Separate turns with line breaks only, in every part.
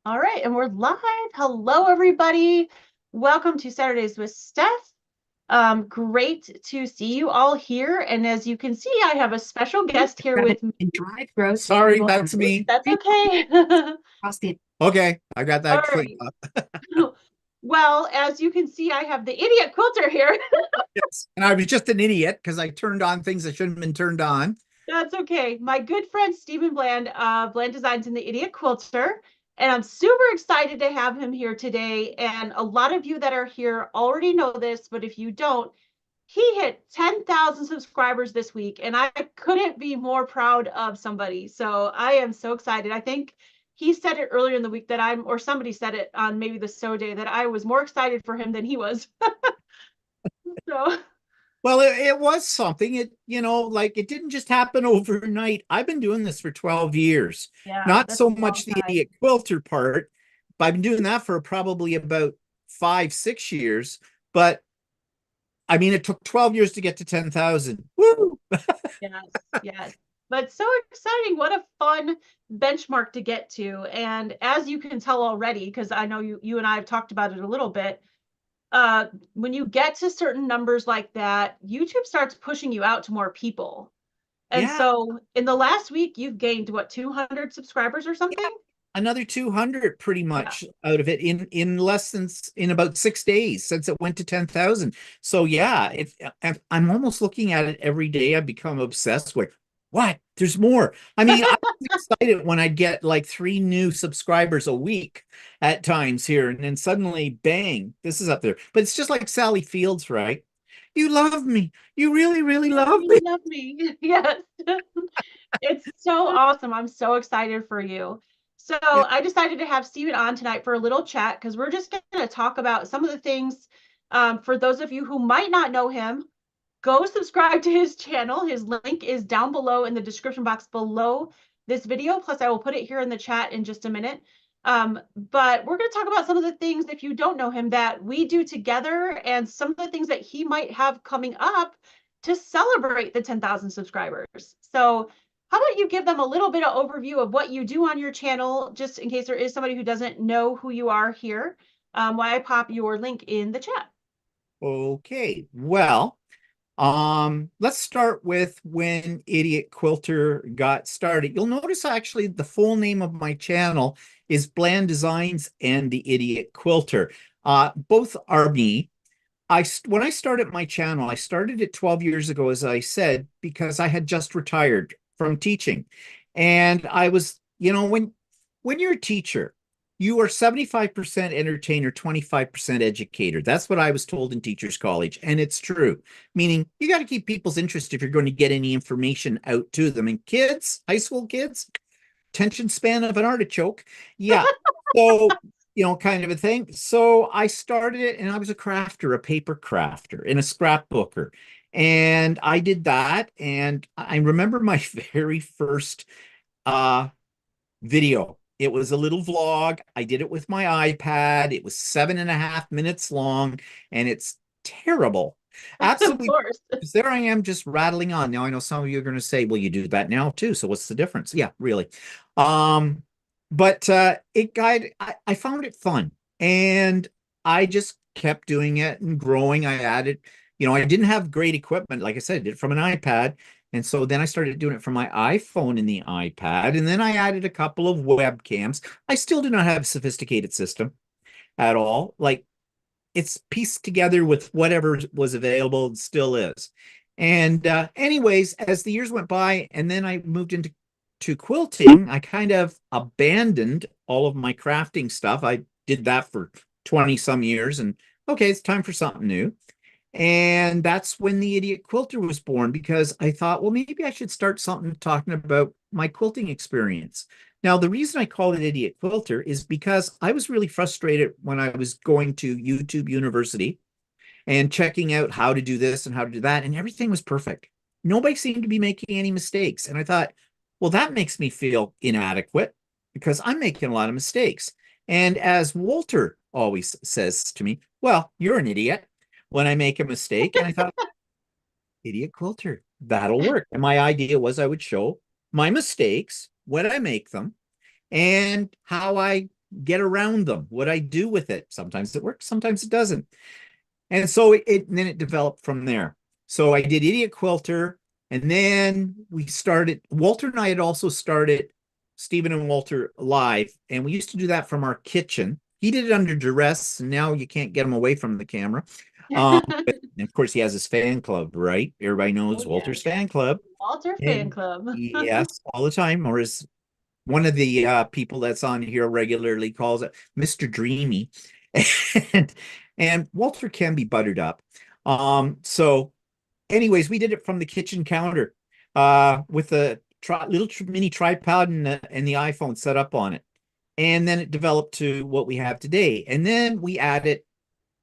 All right, and we're live. Hello, everybody. Welcome to Saturdays with Steph. Great to see you all here. And as you can see, I have a special guest here with me.
And drive through. Sorry, that's me.
That's okay.
Okay, I got
All
that cleaned
right.
up.
Well, as you can see, I have the Idiot Quilter here.
Yes. And I was just an idiot because I turned on things that shouldn't have been turned on.
That's okay. My good friend Stephen Bland, Bland Designs and the Idiot Quilter. And I'm super excited to have him here today. And a lot of you that are here already know this, but if you don't, he hit 10,000 subscribers this week, and I couldn't be more proud of somebody. So I am so excited. I think he said it earlier in the week that or somebody said it on maybe the So Day, that I was more excited for him than he was. So
Well, it was something. Like it didn't just happen overnight. I've been doing this for 12 years.
yeah,
Not
that's a
so
long
much the
time.
idiot quilter part, but I've been doing that for probably about 5, 6 years. But I mean, it took 12 years to get to 10,000. Woo!
Yes, yes. But so exciting. What a fun benchmark to get to. And as you can tell already, because I know you and I have talked about it a little bit, when you get to certain numbers like that, YouTube starts pushing you out to more people. And
Yeah,
so in the last week, you've gained what, 200 subscribers or
yeah.
something?
Another 200 pretty
Yeah.
much out of it in less than in about 6 days since it went to 10,000. So yeah, I'm almost looking at it every day. I've become obsessed with what? There's more. I mean, I was excited when I'd get like 3 new subscribers a week at times here, and then suddenly, bang, this is up there. But it's just like Sally Fields, right? You love me. You really, really
You
love me.
really love me. Yes. It's so awesome. I'm so excited for you. So
Yeah.
I decided to have Steven on tonight for a little chat because we're just going to talk about some of the things. For those of you who might not know him, go subscribe to his channel. His link is down below in the description box below this video. Plus, I will put it here in the chat in just a minute. But we're going to talk about some of the things, if you don't know him, that we do together and some of the things that he might have coming up to celebrate the 10,000 subscribers. So how about you give them a little bit of overview of what you do on your channel, just in case there is somebody who doesn't know who you are here, while I pop your link in the chat.
Okay. Well, let's start with when Idiot Quilter got started. You'll notice actually the full name of my channel is Bland Designs and the Idiot Quilter. Both are me. When I started my channel, I started it 12 years ago, as I said, because I had just retired from teaching. And I was, when you're a teacher, you are 75% entertainer, 25% educator. That's what I was told in teachers college. And it's true, meaning you got to keep people's interest if you're going to get any information out to them. And kids, high school kids, attention span of an artichoke. Yeah. So, kind of a thing. So I started it and I was a crafter, a paper crafter and a scrapbooker. And I did that. And I remember my very first uh video. It was a little vlog. I did it with my iPad. It was 7.5 minutes long, and it's terrible.
Of
Absolutely.
course.
There I am just rattling on. Now I know some of you are going to say, well, you do that now too. So what's the difference? Yeah, really. Um, but I found it fun and I just kept doing it and growing. I added, I didn't have great equipment. Like I said, I did it from an iPad. And so then I started doing it from my iPhone and the iPad. And then I added a couple of webcams. I still do not have a sophisticated system at all. Like it's pieced together with whatever was available and still is. And anyways, as the years went by, and then I moved into quilting, I kind of abandoned all of my crafting stuff. I did that for 20 some years, and okay, it's time for something new. And that's when the Idiot Quilter was born because I thought, well, maybe I should start something talking about my quilting experience. Now, the reason I call it Idiot Quilter is because I was really frustrated when I was going to YouTube University and checking out how to do this and how to do that, and everything was perfect. Nobody seemed to be making any mistakes. And I thought, well, that makes me feel inadequate because I'm making a lot of mistakes. And as Walter always says to me, well, you're an idiot when I make a mistake. And I thought, Idiot Quilter, that'll work. And my idea was I would show my mistakes when I make them and how I get around them? What I do with it? Sometimes it works, sometimes it doesn't. And so and then it developed from there. So I did Idiot Quilter, and then we started. Walter and I had also started Stephen and Walter Live, and we used to do that from our kitchen. He did it under duress, and now you can't get him away from the camera. But, and of course, he has his fan club, right? Everybody
Oh
knows
yeah.
Walter's fan club.
Walter fan
And
club.
yes, all the time. Or as one of the people that's on here regularly calls it Mr. Dreamy. and, and Walter can be buttered up. So anyways, we did it from the kitchen counter with a little mini tripod and the iPhone set up on it. And then it developed to what we have today. And then we added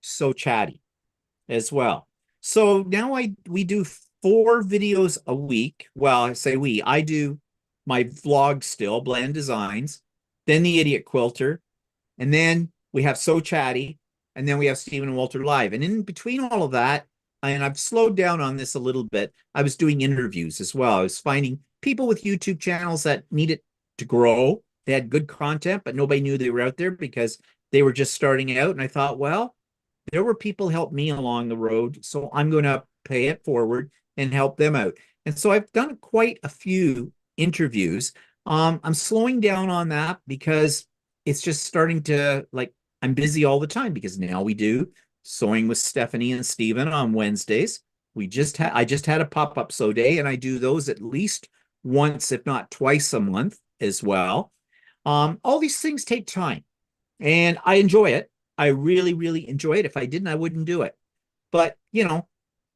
So Chatty as well. So now we do 4 videos a week. Well, I say I do my vlog still, Bland Designs, then the Idiot Quilter, and then we have So Chatty, and then we have Stephen and Walter Live. And in between all of that, and I've slowed down on this a little bit, I was doing interviews as well. I was finding people with YouTube channels that needed to grow. They had good content, but nobody knew they were out there because they were just starting out. And I thought, well, there were people help me along the road, so I'm going to pay it forward and help them out. And so I've done quite a few interviews. I'm slowing down on that because it's just starting to like I'm busy all the time because now we do sewing with Stephanie and Steven on Wednesdays. I just had a pop-up sew day, and I do those at least once, if not twice a month as well. All these things take time, and I enjoy it. I really, really enjoy it. If I didn't, I wouldn't do it. But,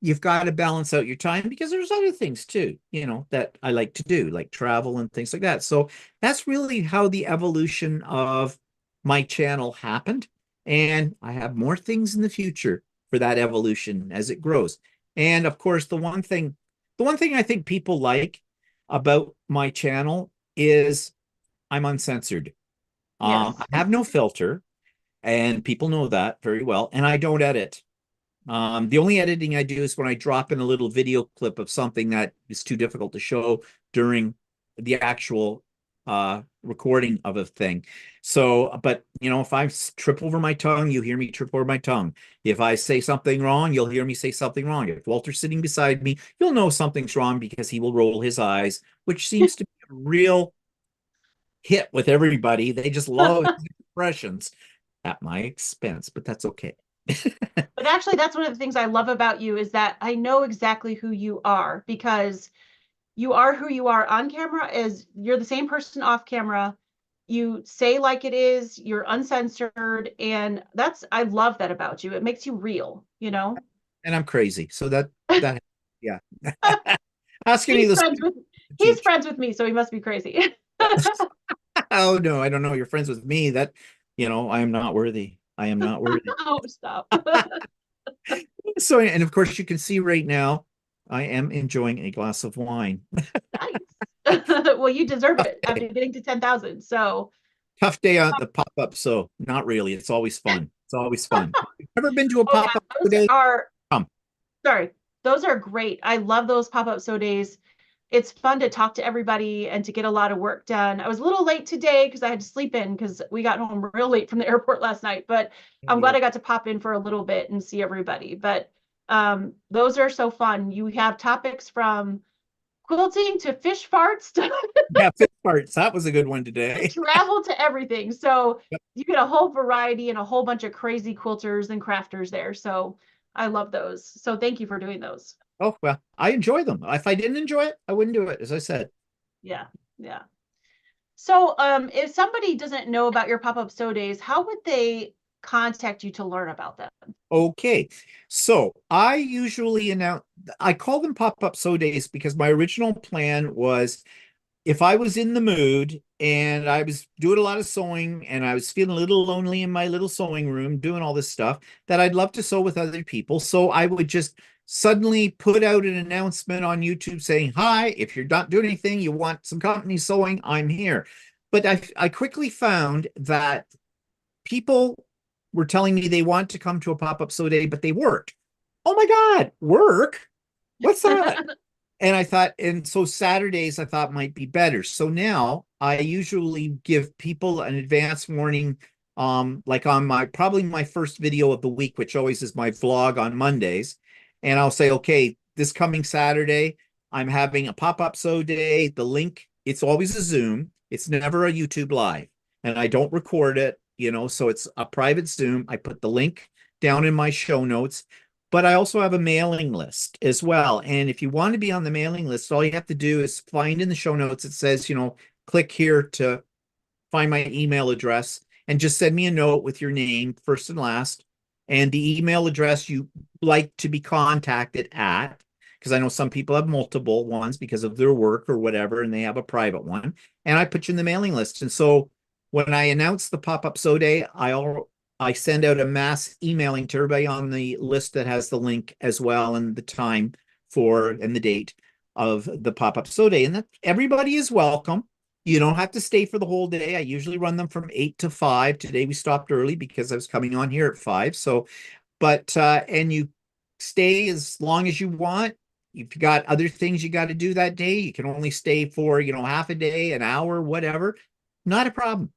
you've got to balance out your time because there's other things too, that I like to do, like travel and things like that. So that's really how the evolution of my channel happened. And I have more things in the future for that evolution as it grows. And of course, the one thing I think people like about my channel is I'm uncensored.
Yes.
I have no filter, and people know that very well. And I don't edit. The only editing I do is when I drop in a little video clip of something that is too difficult to show during the actual recording of a thing. So, but if I trip over my tongue, you hear me trip over my tongue. If I say something wrong, you'll hear me say something wrong. If Walter's sitting beside me, you'll know something's wrong because he will roll his eyes, which seems to be a real hit with everybody. They just love his expressions at my expense, but that's okay.
But actually, that's one of the things I love about you is that I know exactly who you are because you are who you are on camera is you're the same person off camera. You say like it is, you're uncensored, and I love that about you. It makes you real, you know?
And I'm crazy. So that yeah. Asking me
He's
this
friends with he's
teach.
friends with me, so he must be crazy.
Oh no, I don't know. You're friends with me. That I am not worthy. I am not worthy.
Oh, stop.
So, and of course you can see right now, I am enjoying a glass of wine.
Nice. Well, you deserve it after getting to 10,000. So,
Tough day on the pop-up, so not really. It's always fun. It's always fun. Ever been to a
oh yeah,
pop-up
those
today?
are
Come.
sorry. Those are great. I love those pop-up so days. It's fun to talk to everybody and to get a lot of work done. I was a little late today because I had to sleep in because we got home real late from the airport last night, but I'm glad I got to pop in for a little bit and see everybody. But those are so fun. You have topics from quilting to fish farts to
Yeah, fish parts. That was a good one today.
travel to everything. So
Yep.
you get a whole variety and a whole bunch of crazy quilters and crafters there. So I love those. So thank you for doing those.
Oh, well, I enjoy them. If I didn't enjoy it, I wouldn't do it, as I said.
Yeah. Yeah. So if somebody doesn't know about your pop-up sew days, how would they contact you to learn about them?
Okay. So I call them pop-up sew days because my original plan was if I was in the mood and I was doing a lot of sewing and I was feeling a little lonely in my little sewing room doing all this stuff, that I'd love to sew with other people. So I would just suddenly put out an announcement on YouTube saying, hi, if you're not doing anything, you want some company sewing, I'm here. But I quickly found that people were telling me they want to come to a pop-up sew day, but they work. Oh my God, work? What's that? and I thought, and so Saturdays I thought might be better. So now I usually give people an advance warning, like on my probably my first video of the week, which always is my vlog on Mondays. And I'll say, okay, this coming Saturday, I'm having a pop-up so day. The link, it's always a Zoom, it's never a YouTube live, and I don't record it, so it's a private Zoom. I put the link down in my show notes. But I also have a mailing list as well. And if you want to be on the mailing list, all you have to do is find in the show notes, it says, click here to find my email address and just send me a note with your name, first and last, and the email address you like to be contacted at. Because I know some people have multiple ones because of their work or whatever, and they have a private one. And I put you in the mailing list. And so when I announce the pop-up so day, I send out a mass emailing to everybody on the list that has the link as well, and the time for and the date of the pop-up so day. And that everybody is welcome. You don't have to stay for the whole day. I usually run them from 8 to 5. Today we stopped early because I was coming on here at 5. So, but and you stay as long as you want. If you got other things you got to do that day, you can only stay for, half a day, an hour, whatever. Not a problem.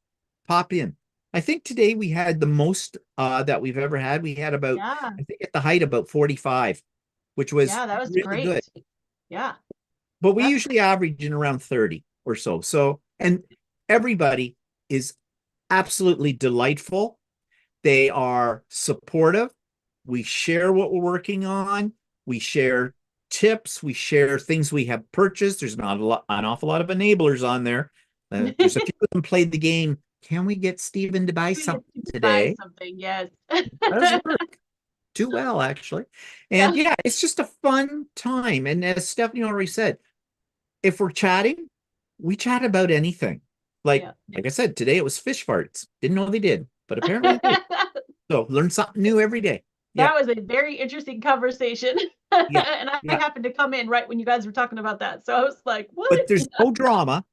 Pop in. I think today we had the most that we've ever had. We had about,
Yeah.
I think at the height, about 45, which was
Yeah, that was
really good.
great. Yeah.
But we
Yep.
usually average in around 30 or so. So, and everybody is absolutely delightful. They are supportive. We share what we're working on. We share tips. We share things we have purchased. There's not an awful lot of enablers on there. There's a few of them played the game. Can we get Steven to buy
We get
something
to buy
today?
something, yes.
It does work too well, actually. And
Yeah.
yeah, it's just a fun time. And as Stephanie already said, if we're chatting, we chat about anything. Like
Yeah.
like I said, today it was fish farts. Didn't know they did, but apparently they do. So learn something new every day. Yeah,
That was a very interesting conversation.
yeah,
And I
yeah.
happened to come in right when you guys were talking about that. So I was like,
But
what?
there's no drama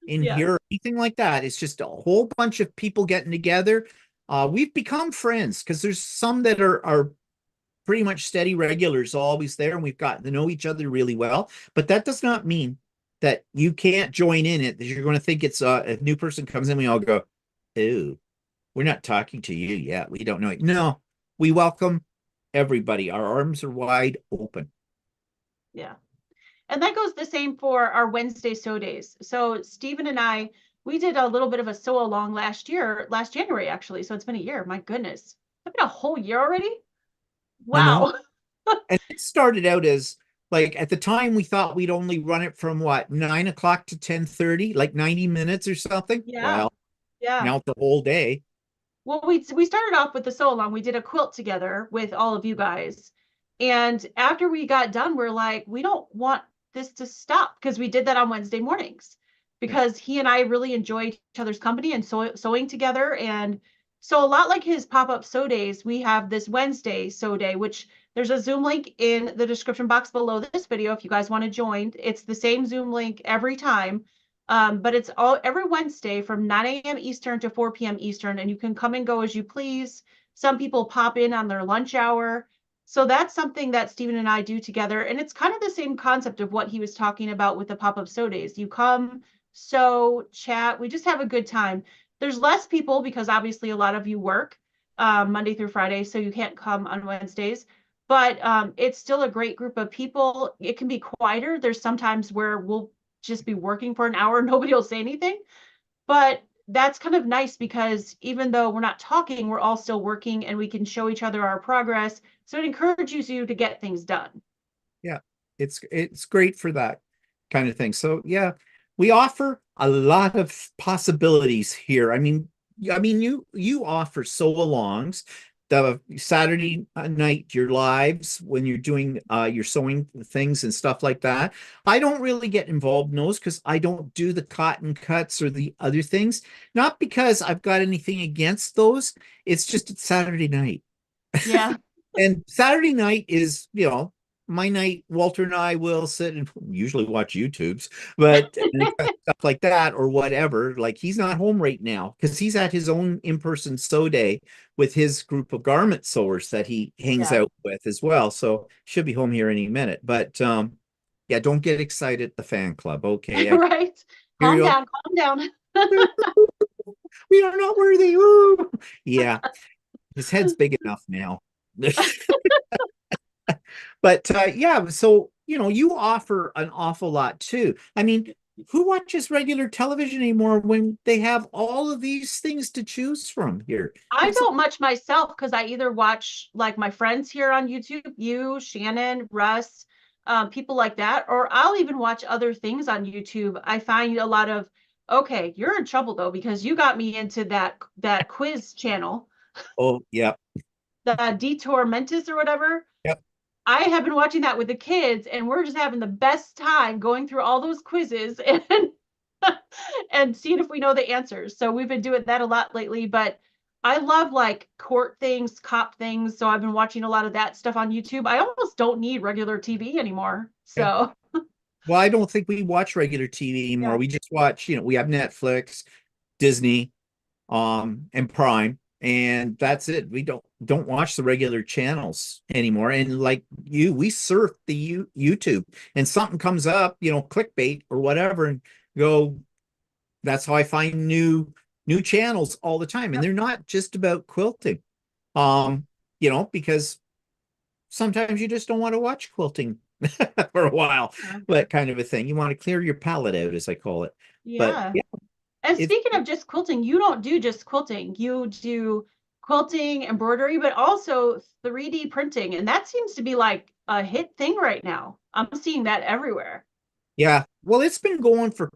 in
Yeah.
here or anything like that. It's just a whole bunch of people getting together. We've become friends because there's some that are pretty much steady regulars always there, and we've gotten to know each other really well. But that does not mean that you can't join in it, that you're going to think it's a new person comes in, we all go, "Ooh, we're not talking to you yet. We don't know it." No, we welcome everybody. Our arms are wide open.
Yeah. And that goes the same for our Wednesday sew days. So Stephen and I, we did a little bit of a sew along last January, actually. So it's been a year. My goodness. It's been a whole year already.
I know.
Wow.
And it started out as like at the time we thought we'd only run it from what, 9 o'clock to 10:30, like 90 minutes or something.
Yeah.
Well,
Yeah.
now it's the whole day.
Well, we started off with the sew along. We did a quilt together with all of you guys. And after we got done, we're like, we don't want this to stop because we did that on Wednesday mornings
Yeah.
because he and I really enjoy each other's company and sewing together. And so a lot like his pop-up sew days, we have this Wednesday sew day, which there's a Zoom link in the description box below this video if you guys want to join. It's the same Zoom link every time. But it's all every Wednesday from 9 a.m. Eastern to 4 p.m. Eastern, and you can come and go as you please. Some people pop in on their lunch hour. So that's something that Stephen and I do together. And it's kind of the same concept of what he was talking about with the pop-up sew days. You come, sew, chat, we just have a good time. There's less people because obviously a lot of you work Monday through Friday, so you can't come on Wednesdays. But it's still a great group of people. It can be quieter. There's sometimes where we'll just be working for an hour, nobody will say anything. But that's kind of nice because even though we're not talking, we're all still working and we can show each other our progress. So it encourages you to get things done.
Yeah, it's great for that kind of thing. So yeah, we offer a lot of possibilities here. I mean, you offer sew-alongs, the Saturday night, your lives when you're doing your sewing things and stuff like that. I don't really get involved in those because I don't do the cotton cuts or the other things. Not because I've got anything against those. It's just it's Saturday night.
Yeah.
And Saturday night is, my night. Walter and I will sit and usually watch YouTubes, but stuff like that or whatever. Like he's not home right now because he's at his own in-person sew day with his group of garment sewers that he hangs
Yeah.
out with as well. So should be home here any minute. But Yeah, don't get excited at the fan club. Okay, I
Right?
hear
Calm
you.
down, calm down.
We are not worthy. Ooh. Yeah, his head's big enough now. But yeah, so you offer an awful lot too. I mean, who watches regular television anymore when they have all of these things to choose from here?
I
It's
don't much myself because I either watch like my friends here on YouTube, you, Shannon, Russ, people like that, or I'll even watch other things on YouTube. I find a lot of, okay, you're in trouble though because you got me into that quiz channel,
oh yeah,
the Detour Mentis or whatever.
yep.
I have been watching that with the kids, and we're just having the best time going through all those quizzes and seeing if we know the answers. So we've been doing that a lot lately, but I love like court things, cop things. So I've been watching a lot of that stuff on YouTube. I almost don't need regular TV anymore.
Yeah.
So
Well, I don't think we watch regular TV anymore.
yeah.
We just watch, we have Netflix, Disney, and Prime, and that's it. We don't watch the regular channels anymore. And like we surf the YouTube, and something comes up, clickbait or whatever, and go. That's how I find new channels all the time, and
Yep.
they're not just about quilting. Because sometimes you just don't want to watch quilting for a while, that kind of a thing. You want to clear your palate out, as I call it. But
Yeah.
yeah,
And
it's
speaking of just quilting, you don't do just quilting. You do quilting, embroidery, but also 3D printing. And that seems to be like a hit thing right now. I'm seeing that everywhere.
yeah. Well, it's been going for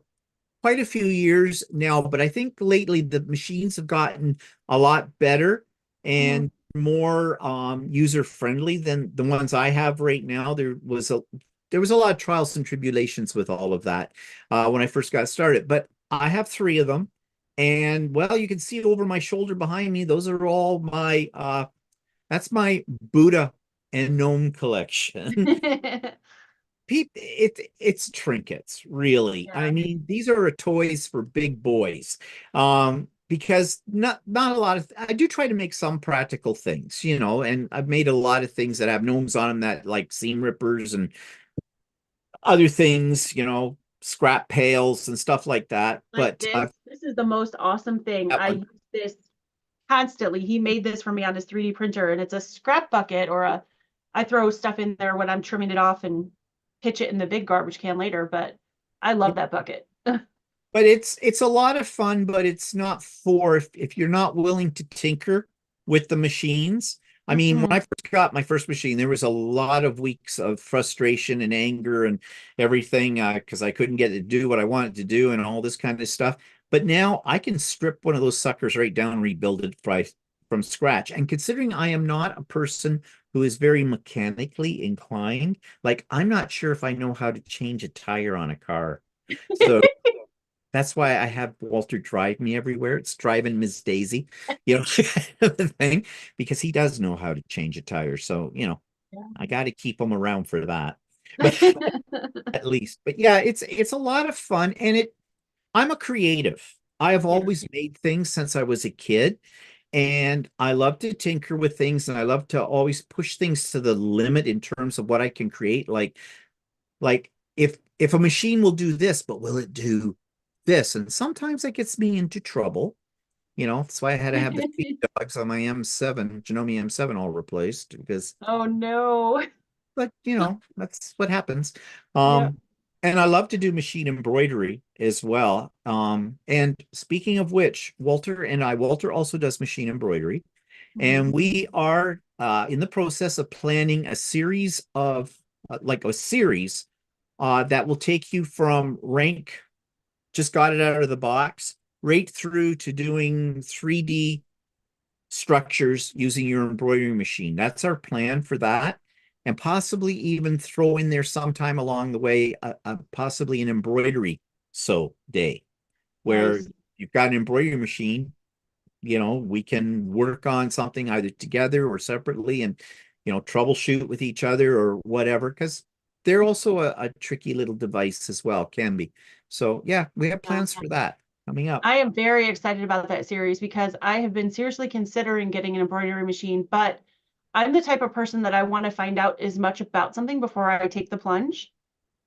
quite a few years now, but I think lately the machines have gotten a lot better
Mhm.
and more user friendly than the ones I have right now. There was a lot of trials and tribulations with all of that when I first got started, but I have three of them. And well, you can see over my shoulder behind me, those are all that's my Buddha and gnome collection. It's trinkets, really. I
Yeah.
mean, these are toys for big boys. Because not a lot of I do try to make some practical things, and I've made a lot of things that have gnomes on them, that like seam rippers and other things, scrap pails and stuff like that.
Like
But
this. This is the most awesome thing.
that
I
one,
use this constantly. He made this for me on his 3D printer, and it's a scrap bucket or I throw stuff in there when I'm trimming it off and pitch it in the big garbage can later, but I love that bucket.
but it's a lot of fun, but it's not for if you're not willing to tinker with the machines. I mean, when I
Mhm.
first got my first machine, there was a lot of weeks of frustration and anger and everything because I couldn't get it to do what I wanted to do and all this kind of stuff. But now I can strip one of those suckers right down and rebuild it from scratch. And considering I am not a person who is very mechanically inclined, like I'm not sure if I know how to change a tire on a car. So that's why I have Walter drive me everywhere. It's driving Miss Daisy, kind of a thing, because he does know how to change a tire. So, I got to keep him around for that. But at least, but yeah, it's a lot of fun, and I'm a creative. I have
Yeah.
always made things since I was a kid, and I love to tinker with things, and I love to always push things to the limit in terms of what I can create. Like if a machine will do this, but will it do this? And sometimes that gets me into trouble. That's why I had to have the feed dogs on my M7, Janome M7 all replaced because,
Oh no.
but that's what happens.
Yeah.
And I love to do machine embroidery as well. And speaking of which, Walter also does machine embroidery,
Mhm.
and we are in the process of planning a series of like a series that will take you from rank, just got it out of the box, right through to doing 3D structures using your embroidery machine. That's our plan for that. And possibly even throw in there sometime along the way, possibly an embroidery day where
Nice.
you've got an embroidery machine, we can work on something either together or separately and, troubleshoot with each other or whatever, because they're also a tricky little device as well, can be. So yeah, we have
Yeah.
plans for that coming up.
I am very excited about that series because I have been seriously considering getting an embroidery machine, but I'm the type of person that I want to find out as much about something before I take the plunge.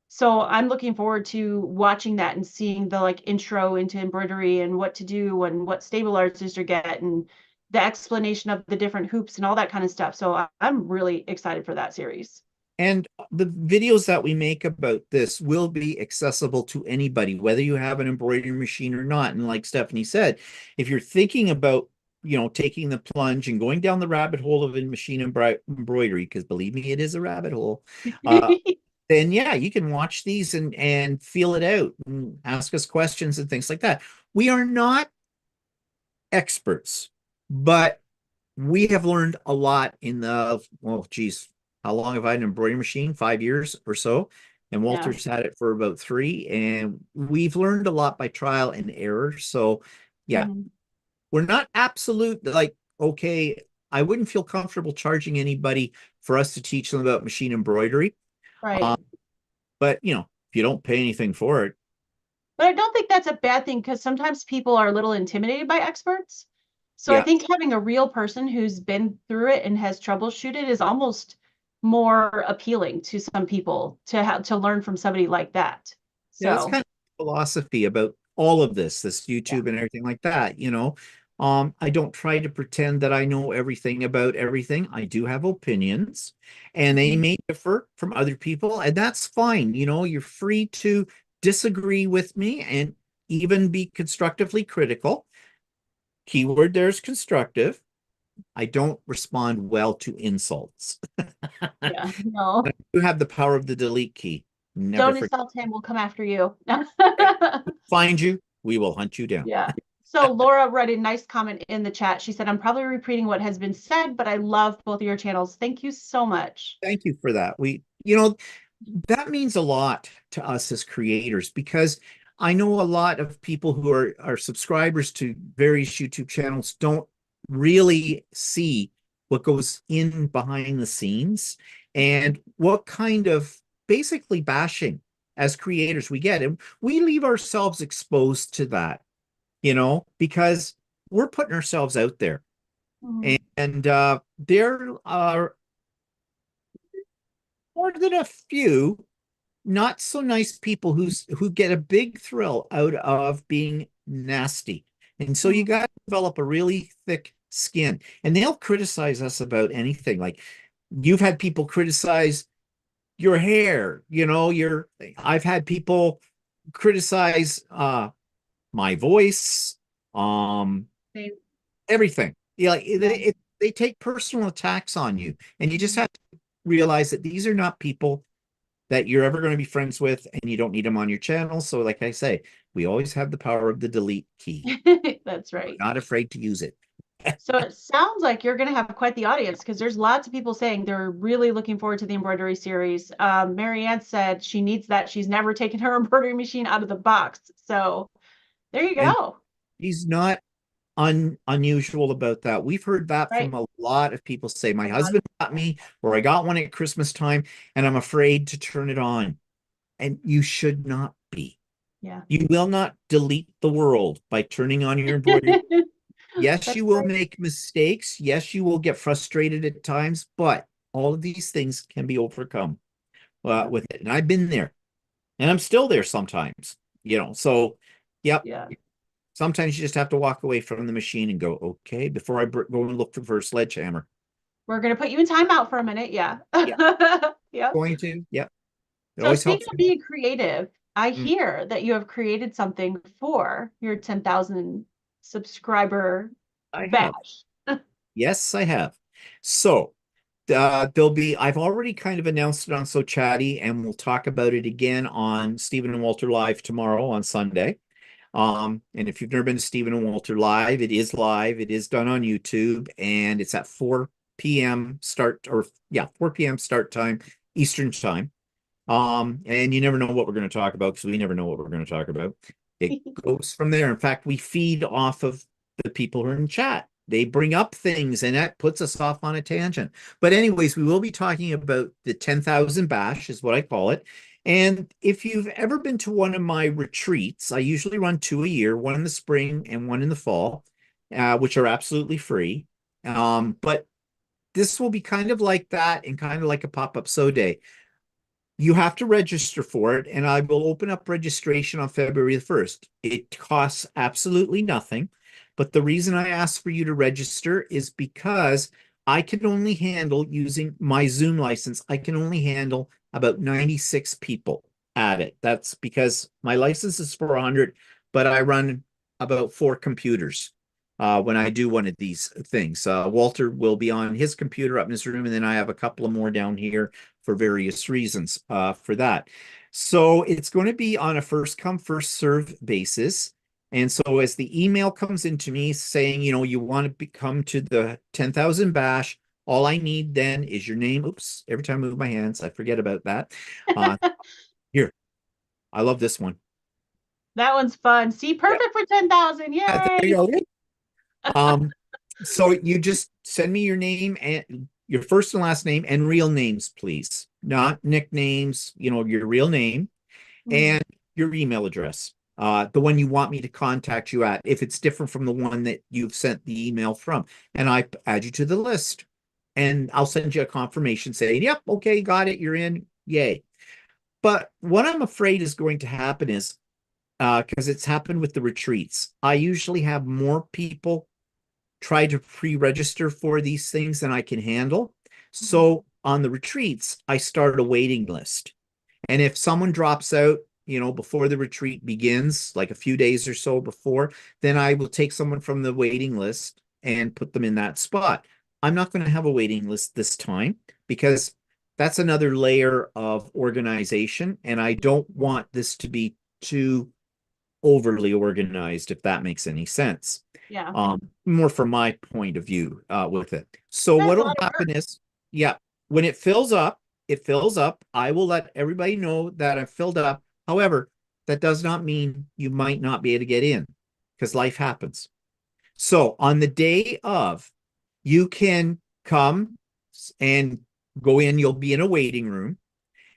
So I'm looking forward to watching that and seeing the like intro into embroidery and what to do and what stabilizers to get and the explanation of the different hoops and all that kind of stuff. So I'm really excited for that series.
And the videos that we make about this will be accessible to anybody, whether you have an embroidery machine or not. And like Stephanie said, if you're thinking about, taking the plunge and going down the rabbit hole of machine embroidery, because believe me, it is a rabbit hole, then yeah, you can watch these and feel it out and ask us questions and things like that. We are not experts, but we have learned a lot in the, well, geez, how long have I had an embroidery machine? 5 years or so. And
Yeah.
Walter's had it for about 3. And we've learned a lot by trial and error. So yeah,
Mhm.
we're not absolute, like, okay, I wouldn't feel comfortable charging anybody for us to teach them about machine embroidery.
Right.
But if you don't pay anything for it,
But I don't think that's a bad thing because sometimes people are a little intimidated by experts. So I
yeah,
think having a real person who's been through it and has troubleshooted is almost more appealing to some people to have to learn from somebody like that.
yeah, that's
So
kind of philosophy about all of this
yeah.
YouTube and everything like that. I don't try to pretend that I know everything about everything. I do have opinions, and they
Mhm.
may differ from other people, and that's fine. You're free to disagree with me and even be constructively critical. Keyword there's constructive. I don't respond well to insults.
Yeah. No.
You have the power of the delete key. Never
Don't
forget.
insult him, we'll come after you.
Find you, we will hunt you down.
Yeah. So Laura wrote a nice comment in the chat. She said, I'm probably repeating what has been said, but I love both of your channels. Thank you so much.
Thank you for that. That means a lot to us as creators because I know a lot of people who are subscribers to various YouTube channels don't really see what goes in behind the scenes and what kind of basically bashing as creators we get. And we leave ourselves exposed to that, because we're putting ourselves out there.
Mhm.
And there are more than a few not so nice people who get a big thrill out of being nasty. And so you
Mhm.
got to develop a really thick skin. And they'll criticize us about anything. Like you've had people criticize your hair, your I've had people criticize my voice, um
They-
everything. Yeah, like
yeah.
they take personal attacks on you. And you just
Mhm.
have to realize that these are not people that you're ever going to be friends with, and you don't need them on your channel. So, like I say, we always have the power of the delete key.
That's
We're
right.
not afraid to use it.
So it sounds like you're going to have quite the audience because there's lots of people saying they're really looking forward to the embroidery series. Marianne said she needs that. She's never taken her embroidery machine out of the box. So there you
And
go.
he's not unusual about that. We've heard that
Right.
from a lot of people say,
A
my
lot.
husband got me, or I got one at Christmas time, and I'm afraid to turn it on. And you should not be.
Yeah.
You will not delete the world by turning on your embroidery. Yes,
That's
you will
right.
make mistakes. Yes, you will get frustrated at times, but all of these things can be overcome
Yeah.
with it. And I've been there and I'm still there sometimes. So, yep.
Yeah.
Sometimes you just have to walk away from the machine and go, okay, before I go and look for a sledgehammer.
We're going to put you in timeout for a minute. Yeah.
Yeah,
Yep.
going to. Yep. It
So
always
speaking
helps
of
me.
being creative, I
Mm,
hear that you have created something for your 10,000 subscriber
I have.
bash.
Yes, I have. So, I've already kind of announced it on So Chatty, and we'll talk about it again on Stephen and Walter Live tomorrow on Sunday. And if you've never been to Stephen and Walter Live, it is live. It is done on YouTube, and it's at 4 p.m. start, or yeah, 4 p.m. start time, Eastern time. And you never know what we're going to talk about because we never know what we're going to talk about. It goes from there. In fact, we feed off of the people who are in chat. They bring up things and that puts us off on a tangent. But anyways, we will be talking about the 10,000 bash is what I call it. And if you've ever been to one of my retreats, I usually run 2 a year, one in the spring and one in the fall, which are absolutely free. But this will be kind of like that and kind of like a pop-up so day. You have to register for it, and I will open up registration on February the 1st. It costs absolutely nothing, but the reason I ask for you to register is because I can only handle, using my Zoom license, I can only handle about 96 people at it. That's because my license is for 100, but I run about 4 computers when I do one of these things. Walter will be on his computer up in his room, and then I have a couple of more down here for various reasons for that. So it's going to be on a first come, first serve basis. And so as the email comes into me saying, you want to come to the 10,000 bash, all I need then is your name. Oops, every time I move my hands, I forget about that. Here, I love this one.
That one's fun. See,
Yeah,
perfect for 10,000.
there you
Yay.
go. So you just send me your name and your first and last name and real names, please. Not nicknames, your real name
Mhm.
and your email address. The one you want me to contact you at, if it's different from the one that you've sent the email from. And I add you to the list. And I'll send you a confirmation saying, yep, okay, got it, you're in. Yay. But what I'm afraid is going to happen is because it's happened with the retreats. I usually have more people try to pre-register for these things than I can handle.
Mhm.
So on the retreats, I start a waiting list. And if someone drops out, before the retreat begins, like a few days or so before, then I will take someone from the waiting list and put them in that spot. I'm not going to have a waiting list this time because that's another layer of organization. And I don't want this to be too overly organized, if that makes any sense.
Yeah.
More from my point of view with it. So
That's a
what'll
lot of
happen
work.
is, yeah, when it fills up. I will let everybody know that I've filled up. However, that does not mean you might not be able to get in because life happens. So on the day of, you can come and go in. You'll be in a waiting room.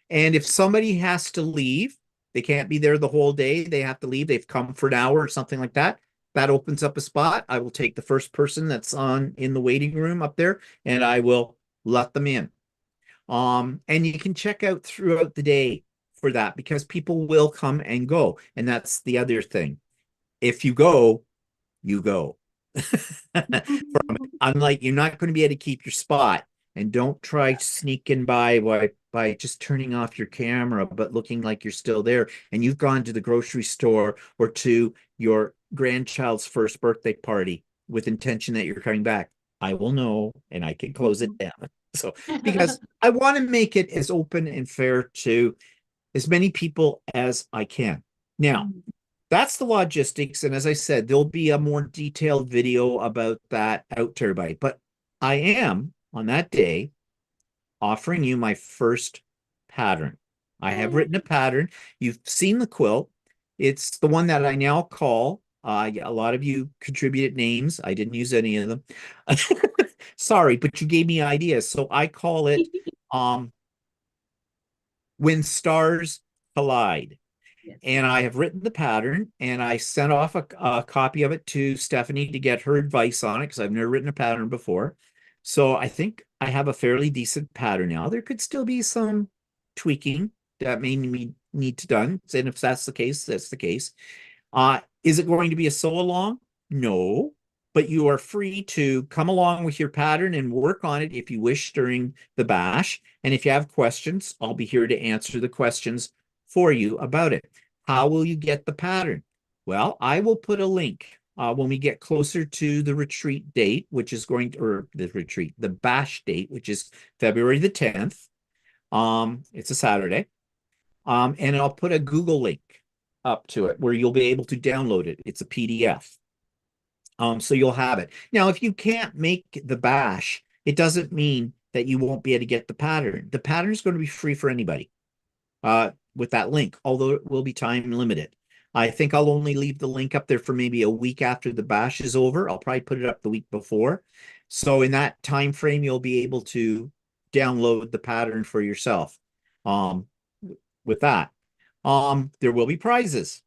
And if somebody has to leave, they can't be there the whole day. They have to leave. They've come for an hour or something like that. That opens up a spot. I will take the first person that's on in the waiting room up there and I will let them in. And you can check out throughout the day for that because people will come and go. And that's the other thing. If you go, you go. Unlike you're not going to be able to keep your spot, and don't try sneaking by just turning off your camera but looking like you're still there and you've gone to the grocery store or to your grandchild's first birthday party with intention that you're coming back. I will know and I can close it down. So because I want to make it as open and fair to as many people as I can. Now, that's the logistics. And as I said, there'll be a more detailed video about that out to everybody. But I am on that day offering you my first pattern. I have written a pattern. You've seen the quilt. It's the one that I now call, a lot of you contributed names. I didn't use any of them. Sorry, but you gave me ideas. So I call it um, When Stars Collide.
Yes.
And I have written the pattern and I sent off a copy of it to Stephanie to get her advice on it because I've never written a pattern before. So I think I have a fairly decent pattern now. There could still be some tweaking that may need to done. And if that's the case, that's the case. Is it going to be a sew along? No, but you are free to come along with your pattern and work on it if you wish during the bash. And if you have questions, I'll be here to answer the questions for you about it. How will you get the pattern? Well, I will put a link when we get closer to the retreat date, which is the bash date, which is February the 10th. It's a Saturday. And I'll put a Google link up to it where you'll be able to download it. It's a PDF. So you'll have it. Now, if you can't make the bash, it doesn't mean that you won't be able to get the pattern. The pattern is going to be free for anybody with that link, although it will be time limited. I think I'll only leave the link up there for maybe a week after the bash is over. I'll probably put it up the week before. So in that time frame, you'll be able to download the pattern for yourself. Um, with that, there will be prizes.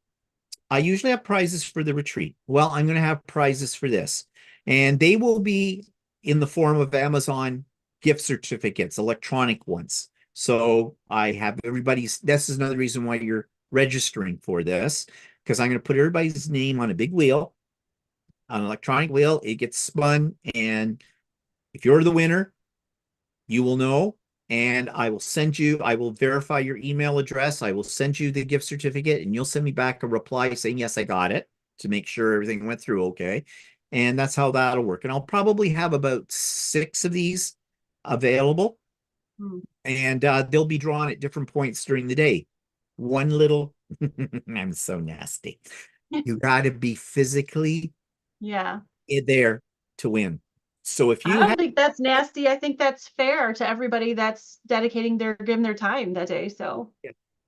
I usually have prizes for the retreat. Well, I'm going to have prizes for this, and they will be in the form of Amazon gift certificates, electronic ones. So I have everybody's, this is another reason why you're registering for this, because I'm going to put everybody's name on a big wheel, on an electronic wheel. It gets spun, and if you're the winner, you will know. And I will send you, I will verify your email address. I will send you the gift certificate, and you'll send me back a reply saying, yes, I got it, to make sure everything went through okay. And that's how that'll work. And I'll probably have about 6 of these available,
Hmm.
and they'll be drawn at different points during the day. One little, I'm so nasty. You got to be physically
Yeah.
there to win. So if
I
you
don't
have,
think that's nasty. I think that's fair to everybody that's dedicating their giving their time that day. So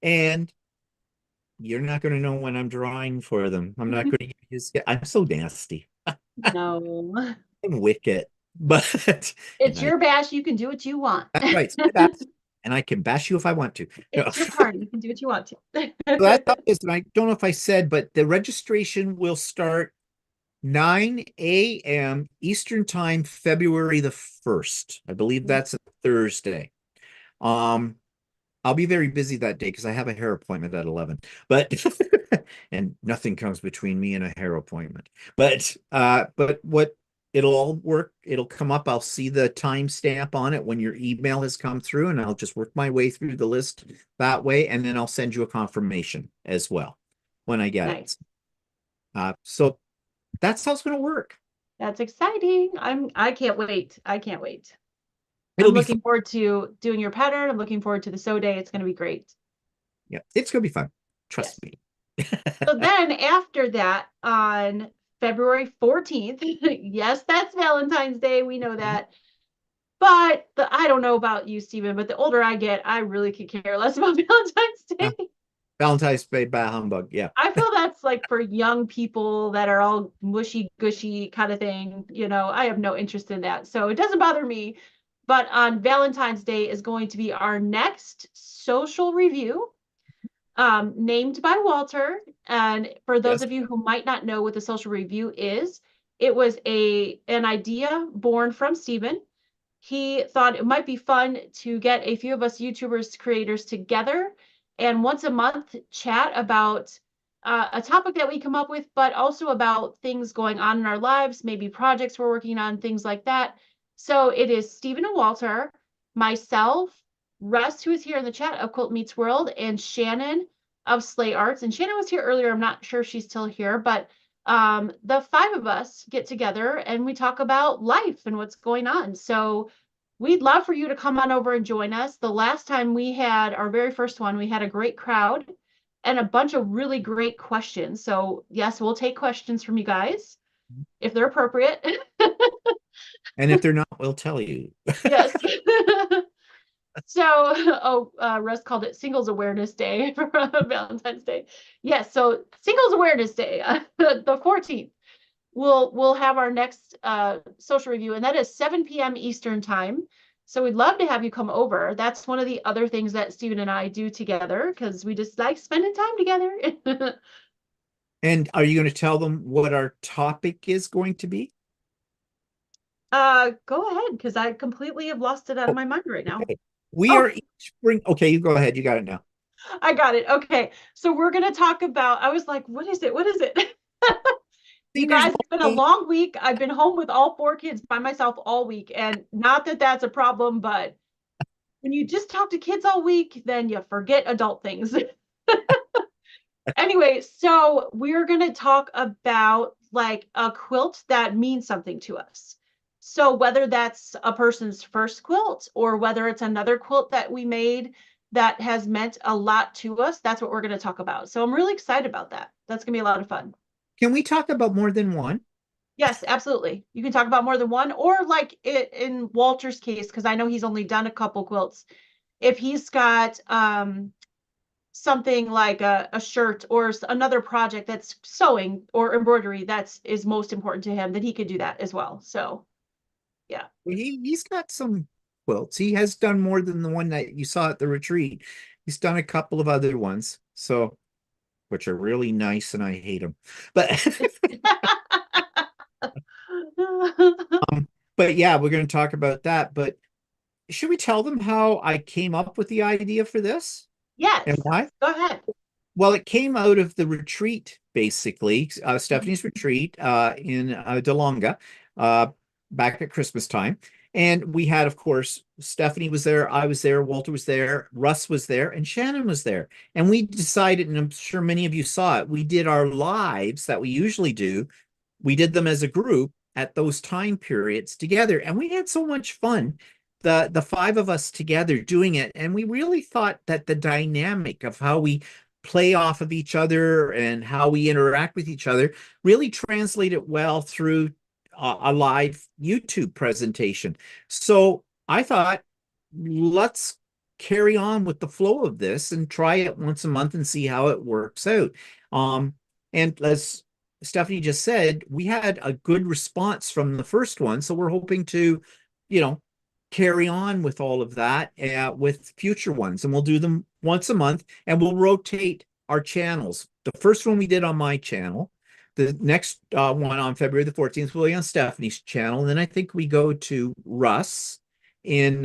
and you're not going to know when I'm drawing for them. I'm not going to use, I'm so nasty.
no.
I'm wicked, but, and
It's
I,
your bash. You can do what you want.
that's right, it's my bash, and I can bash you if I want to. No.
It's your party. You can do what you want
So that's
to.
how it is. And I don't know if I said, but the registration will start 9 a.m. Eastern Time, February the 1st. I believe that's a Thursday. Um, I'll be very busy that day because I have a hair appointment at 11. But and nothing comes between me and a hair appointment. But what it'll all work, it'll come up. I'll see the timestamp on it when your email has come through, and I'll just work my way through the list that way, and then I'll send you a confirmation as well when I get
Nice.
it. So that's how it's going to work.
That's exciting. I can't wait. I can't wait.
It'll
I'm
be fun.
looking forward to doing your pattern. I'm looking forward to the sew day. It's going to be great.
Yeah, it's going to be fun. Trust
Yes.
me.
So then after that, on February 14th, yes, that's Valentine's Day. We know that. But I don't know about you, Stephen, but the older I get, I really could care less about Valentine's
Yeah,
Day.
Valentine's Day, bah humbug. Yeah.
I feel that's like for young people that are all mushy gushy kind of thing. I have no interest in that. So it doesn't bother me. But on Valentine's Day is going to be our next social review, named by Walter. And for those
Yes.
of you who might not know what the social review is, it was an idea born from Stephen. He thought it might be fun to get a few of us YouTubers creators together and once a month chat about a topic that we come up with, but also about things going on in our lives, maybe projects we're working on, things like that. So it is Stephen and Walter, myself, Russ, who is here in the chat of Quilt Meets World, and Shannon of Slay Arts. And Shannon was here earlier. I'm not sure if she's still here, but the five of us get together and we talk about life and what's going on. So we'd love for you to come on over and join us. The last time we had our very first one, we had a great crowd and a bunch of really great questions. So yes, we'll take questions from you guys if they're appropriate.
And if they're not, we'll tell you.
Yes. So, Russ called it Singles Awareness Day for Valentine's Day. Yes, so Singles Awareness Day, the 14th. We'll have our next social review, and that is 7 p.m. Eastern time. So we'd love to have you come over. That's one of the other things that Stephen and I do together because we just like spending time together.
And are you going to tell them what our topic is going to be?
Go ahead because I completely have lost it out of
Oh,
my mind right now.
okay. We
Oh,
are each bring. Okay, you go ahead. You got it now.
I got it. Okay. So we're going to talk about, I was like, what is it? What is it? You
Seniors
guys, it's been a
Monday.
long week. I've been home with all four kids by myself all week. And not that that's a problem, but when you just talk to kids all week, then you forget adult things. Anyway, so we're going to talk about like a quilt that means something to us. So whether that's a person's first quilt or whether it's another quilt that we made that has meant a lot to us, that's what we're going to talk about. So I'm really excited about that. That's going to be a lot of fun.
Can we talk about more than one?
Yes, absolutely. You can talk about more than one, or like it in Walter's case, because I know he's only done a couple quilts. If he's got something like a shirt or another project that's sewing or embroidery that's is most important to him, then he could do that as well. So yeah.
He's got some quilts. He has done more than the one that you saw at the retreat. He's done a couple of other ones, so which are really nice, and I hate them. But um, but yeah, we're going to talk about that. But should we tell them how I came up with the idea for this and
Yes,
why?
go ahead.
Well, it came out of the retreat, basically,
Mhm.
Stephanie's retreat in DeLonga uh, back at Christmas time. And we had, of course, Stephanie was there, I was there, Walter was there, Russ was there, and Shannon was there. And we decided, and I'm sure many of you saw it, we did our lives that we usually do. We did them as a group at those time periods together, and we had so much fun. The five of us together doing it, and we really thought that the dynamic of how we play off of each other and how we interact with each other really translated well through a live YouTube presentation. So I thought, let's carry on with the flow of this and try it once a month and see how it works out. Um, and as Stephanie just said, we had a good response from the first one. So we're hoping to, you know, carry on with all of that with future ones. And we'll do them once a month and we'll rotate our channels. The first one we did on my channel. The next one on February the 14th will be on Stephanie's channel. And then I think we go to Russ in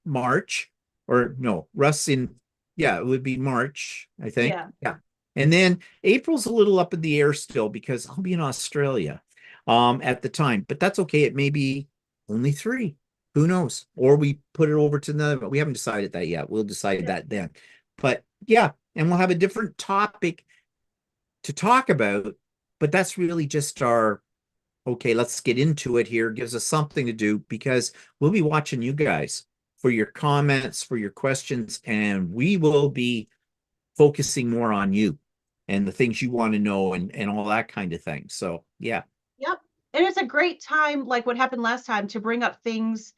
March, or no, Russ in, yeah, it would be March, I think.
Yeah.
Yeah. And then April's a little up in the air still because I'll be in Australia at the time, but that's okay. It may be only three. Who knows? Or we put it over to another, but we haven't decided that yet. We'll decide
Yeah.
that then. But yeah, and we'll have a different topic to talk about, but that's really just our okay, let's get into it here. Gives us something to do because we'll be watching you guys for your comments, for your questions, and we will be focusing more on you and the things you want to know and all that kind of thing. So yeah.
Yep. And it's a great time, like what happened last time, to bring up things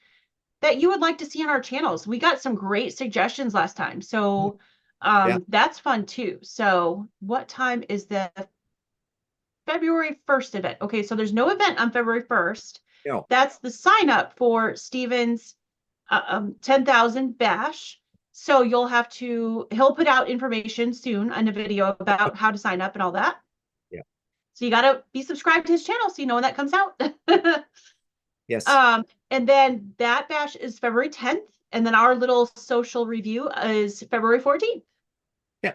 that you would like to see on our channels. We got some great suggestions last time. So
Yeah.
that's fun too. So what time is the February 1st event? Okay, so there's no event on February 1st.
No.
That's the sign up for Steven's 10,000 bash. So you'll have to, he'll put out information soon on a video about how to sign up and all that.
Yeah.
So you got to be subscribed to his channel so you know when that comes out.
Yes.
And then that bash is February 10th. And then our little social review is February 14th.
Yeah.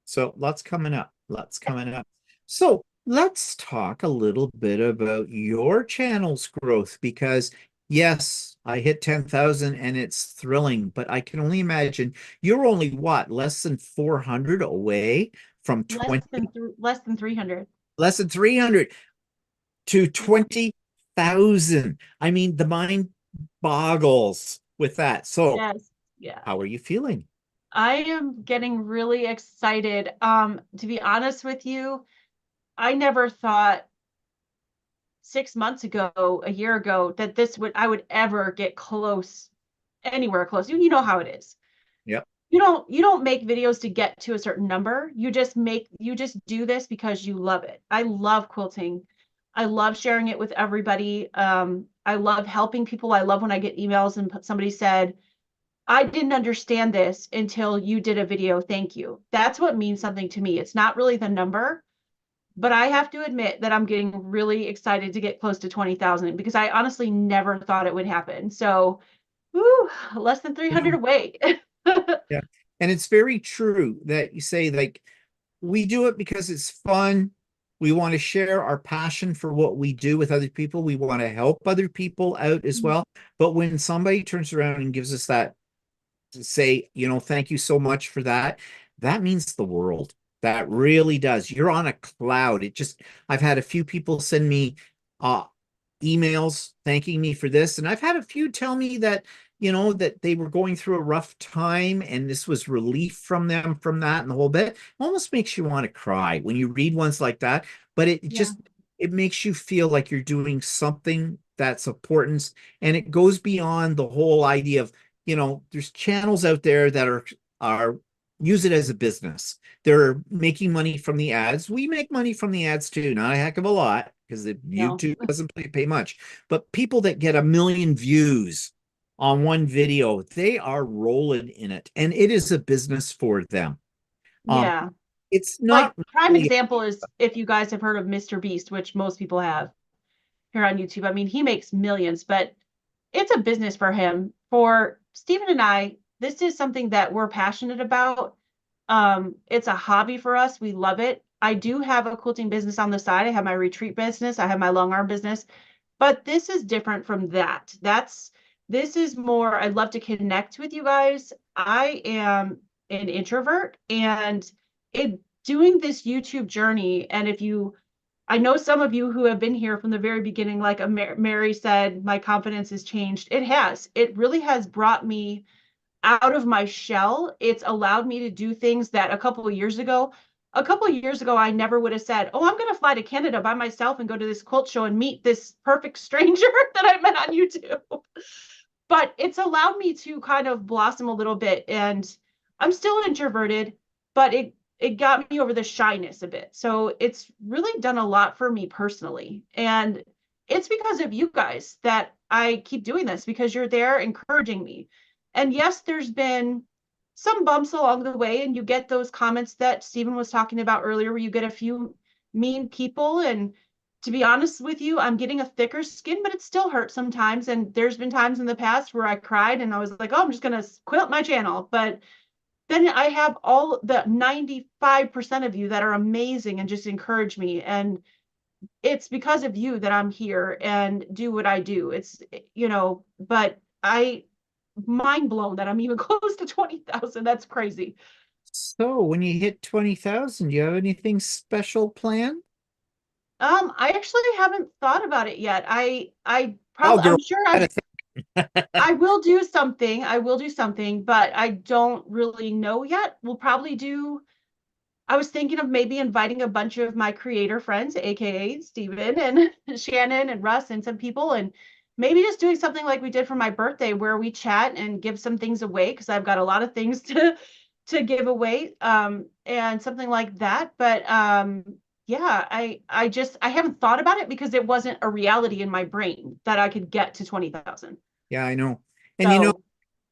So lots coming up. Lots coming up. So let's talk a little bit about your channel's growth because yes, I hit 10,000 and it's thrilling, but I can only imagine you're only what, less than 400 away from 20,
Less than 300.
less than 300 to
Yeah.
20,000. I mean, the mind boggles with that. So
Yes. Yeah.
how are you feeling?
I am getting really excited. To be honest with you, I never thought 6 months ago, a year ago, that I would ever get close, anywhere close. You know how it is.
Yep.
You don't make videos to get to a certain number. You just do this because you love it. I love quilting. I love sharing it with everybody. I love helping people. I love when I get emails and somebody said, I didn't understand this until you did a video. Thank you. That's what means something to me. It's not really the number, but I have to admit that I'm getting really excited to get close to 20,000 because I honestly never thought it would happen. So, whew, less than 300 away.
Yeah. And it's very true that you say, like, we do it because it's fun. We want to share our passion for what we do with other people. We want to help other people out as well. But when somebody turns around and gives us that to say, thank you so much for that, that means the world. That really does. You're on a cloud. I've had a few people send me uh, emails thanking me for this. And I've had a few tell me that, that they were going through a rough time and this was relief from them from that and the whole bit. It almost makes you want to cry when you read ones like that. But
Yeah.
it makes you feel like you're doing something that's important. And it goes beyond the whole idea of, there's channels out there that are use it as a business. They're making money from the ads. We make money from the ads too, not a heck of a lot because
No.
YouTube doesn't pay much. But people that get 1 million views on one video, they are rolling in it, and it is a business for them. Um,
Yeah.
it's
Like
not
prime
really,
example is if you guys have heard of Mr. Beast, which most people have here on YouTube. I mean, he makes millions, but it's a business for him. For Stephen and I, this is something that we're passionate about. It's a hobby for us. We love it. I do have a quilting business on the side. I have my retreat business. I have my long arm business, but this is different from that. This is more, I'd love to connect with you guys. I am an introvert and it doing this YouTube journey. And if you, I know some of you who have been here from the very beginning, like Mary said, my confidence has changed. It has. It really has brought me out of my shell. It's allowed me to do things that a couple of years ago, I never would have said, oh, I'm going to fly to Canada by myself and go to this quilt show and meet this perfect stranger that I met on YouTube. But it's allowed me to kind of blossom a little bit. And I'm still introverted, but it got me over the shyness a bit. So it's really done a lot for me personally. And it's because of you guys that I keep doing this, because you're there encouraging me. And yes, there's been some bumps along the way, and you get those comments that Stephen was talking about earlier, where you get a few mean people. And to be honest with you, I'm getting a thicker skin, but it still hurts sometimes. And there's been times in the past where I cried and I was like, oh, I'm just going to quit my channel. But then I have all the 95% of you that are amazing and just encourage me. And it's because of you that I'm here and do what I do. It's, but I mind blown that I'm even close to 20,000. That's crazy.
So when you hit 20,000, do you have anything special planned?
I actually haven't thought about it yet. I
Oh,
probably,
girl,
I'm sure
gotta think.
I will do something. I will do something, but I don't really know yet. We'll probably do, I was thinking of maybe inviting a bunch of my creator friends, aka Steven and Shannon and Russ and some people, and maybe just doing something like we did for my birthday where we chat and give some things away, because I've got a lot of things to give away, and something like that. But yeah, I haven't thought about it because it wasn't a reality in my brain that I could get to 20,000.
Yeah, I know. And
So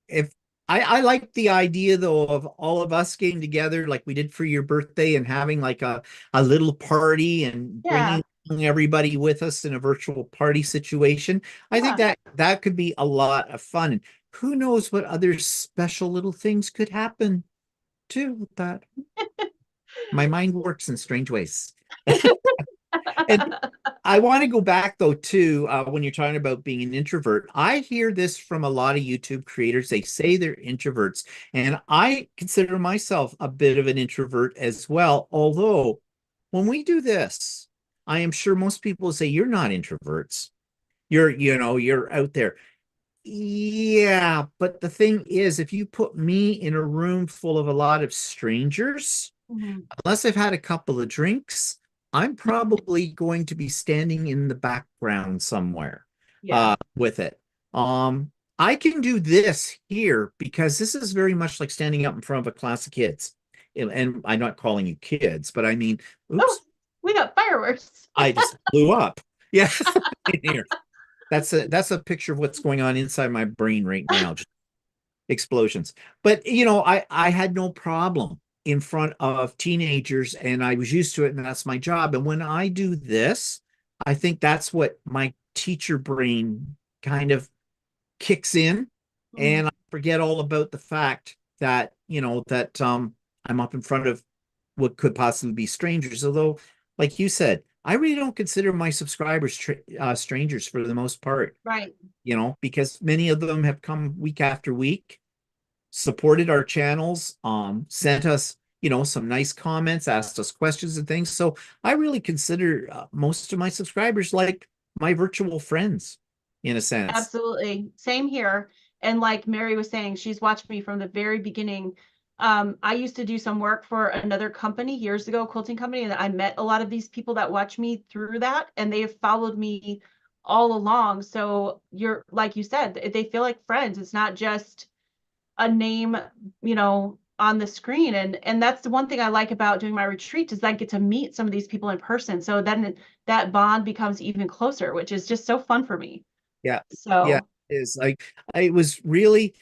if I like the idea though of all of us getting together like we did for your birthday and having like a little party and
yeah,
bringing everybody with us in a virtual party situation. I think
yeah.
that could be a lot of fun. And who knows what other special little things could happen too with that. My mind works in strange ways. And I want to go back though too, when you're talking about being an introvert. I hear this from a lot of YouTube creators. They say they're introverts, and I consider myself a bit of an introvert as well. Although when we do this, I am sure most people say you're not introverts. You're out there. Yeah, but the thing is, if you put me in a room full of a lot of strangers,
Mhm.
unless I've had a couple of drinks, I'm probably going to be standing in the background somewhere
Yeah,
with it. I can do this here because this is very much like standing up in front of a class of kids. And I'm not calling you kids, but I mean,
oh,
oops,
we got fireworks.
I just blew up. Yeah, in here. That's a picture of what's going on inside my brain right now. Just explosions. But I had no problem in front of teenagers and I was used to it and that's my job. And when I do this, I think that's what my teacher brain kind of kicks in
Mhm.
and I forget all about the fact that, I'm up in front of what could possibly be strangers. Although, like you said, I really don't consider my subscribers strangers for the most part,
Right.
because many of them have come week after week, supported our channels, sent us, some nice comments, asked us questions and things. So I really consider most of my subscribers like my virtual friends in a sense.
Absolutely. Same here. And like Mary was saying, she's watched me from the very beginning. I used to do some work for another company years ago, quilting company, and I met a lot of these people that watch me through that, and they have followed me all along. So you're, like you said, they feel like friends. It's not just a name, on the screen. And that's the one thing I like about doing my retreat, is I get to meet some of these people in person. So then that bond becomes even closer, which is just so fun for me.
Yeah. Yeah.
So,
It is like I was really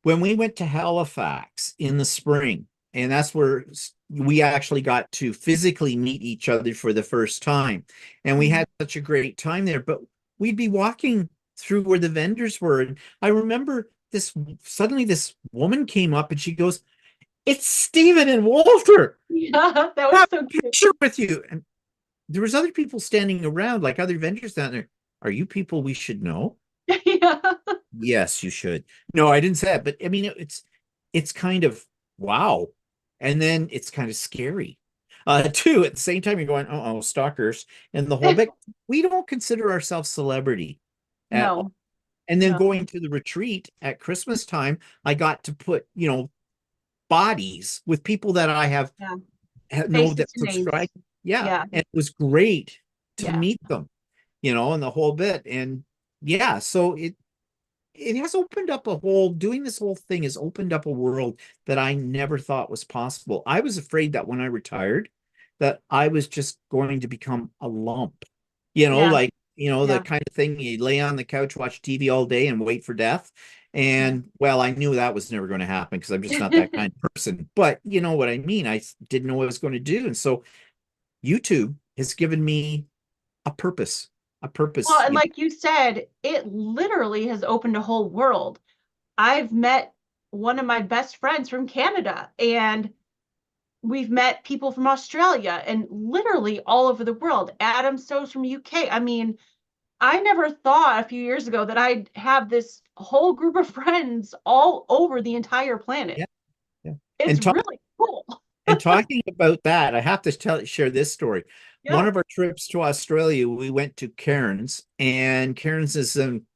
when we went to Halifax in the spring, and that's where we actually got to physically meet each other for the first time. And we
mhm,
had such a great time there, but we'd be walking through where the vendors were. And I remember this suddenly this woman came up and she goes, "It's Stephen and Walter.
Yeah, that
I
was
have
so
a
cute.
picture with you." And there was other people standing around, like other vendors down there. "Are you people we should know?"
Yeah.
Yes, you should. No, I didn't say that, but I mean it's kind of wow. And then it's kind of scary. Too, at the same time, you're going, oh, stalkers and the whole bit. We don't consider ourselves celebrity at all.
No,
And then
no.
going to the retreat at Christmas time, I got to put, bodies with people that I
Yeah.
know that
Faces to names.
subscribe. Yeah.
Yeah.
And it was great to
Yeah.
meet them, and the whole bit. And yeah, so it has opened up doing this whole thing has opened up a world that I never thought was possible. I was afraid that when I retired, that I was just going to become a lump,
Yeah.
like, the
Yeah.
kind of thing you lay on the couch, watch TV all day and wait for death.
Yeah.
And well, I knew that was never going to happen because I'm just not that kind of person. But you know what I mean? I didn't know what I was going to do. And so YouTube has given me a purpose, a
Well,
purpose.
and like you said, it literally has opened a whole world. I've met one of my best friends from Canada, and we've met people from Australia and literally all over the world. Adam Stowe's from UK. I mean, I never thought a few years ago that I'd have this whole group of friends all over the entire planet.
Yeah, yeah.
It's
And talk
really cool.
And talking about that, I have to share this story. One
Yeah.
of our trips to Australia, we went to Cairns, and Cairns is an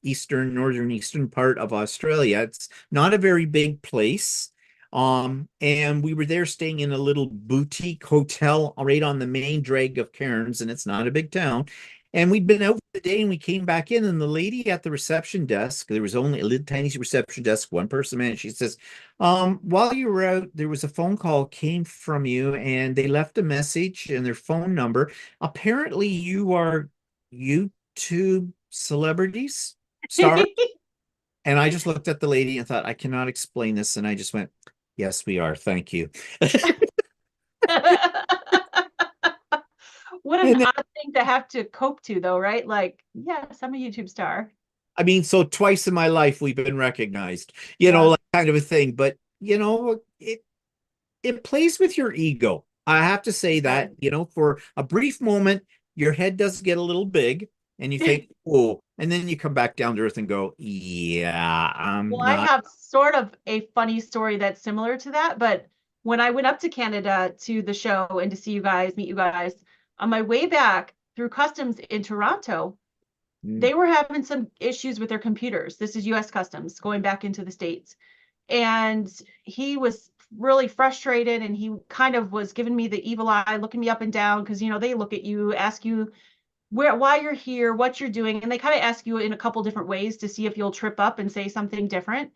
northern eastern part of Australia. It's not a very big place. And we were there staying in a little boutique hotel right on the main drag of Cairns, and it's not a big town. And we'd been out for the day and we came back in, and the lady at the reception desk, there was only a little tiny reception desk, one person man, she says, while you were out, there was a phone call came from you, and they left a message and their phone number. Apparently, you are YouTube celebrities star. And I just looked at the lady and thought, I cannot explain this. And I just went, yes, we are. Thank you.
What an
And then,
odd thing to have to cope to, though, right? Like, yes, I'm a YouTube star.
I mean, so twice in my life we've been recognized,
Yeah.
like kind of a thing. But it plays with your ego. I have to say that,
Right.
for a brief moment, your head does get a little big and you think, oh, and then you come back down to earth and go, yeah, I'm
Well, I
not.
have sort of a funny story that's similar to that, but when I went up to Canada to the show and to see you guys, meet you guys, on my way back through customs in Toronto,
Mm,
they were having some issues with their computers. This is US Customs going back into the States. And he was really frustrated and he kind of was giving me the evil eye, looking me up and down because they look at you, ask you why you're here, what you're doing, and they kind of ask you in a couple different ways to see if you'll trip up and say something different.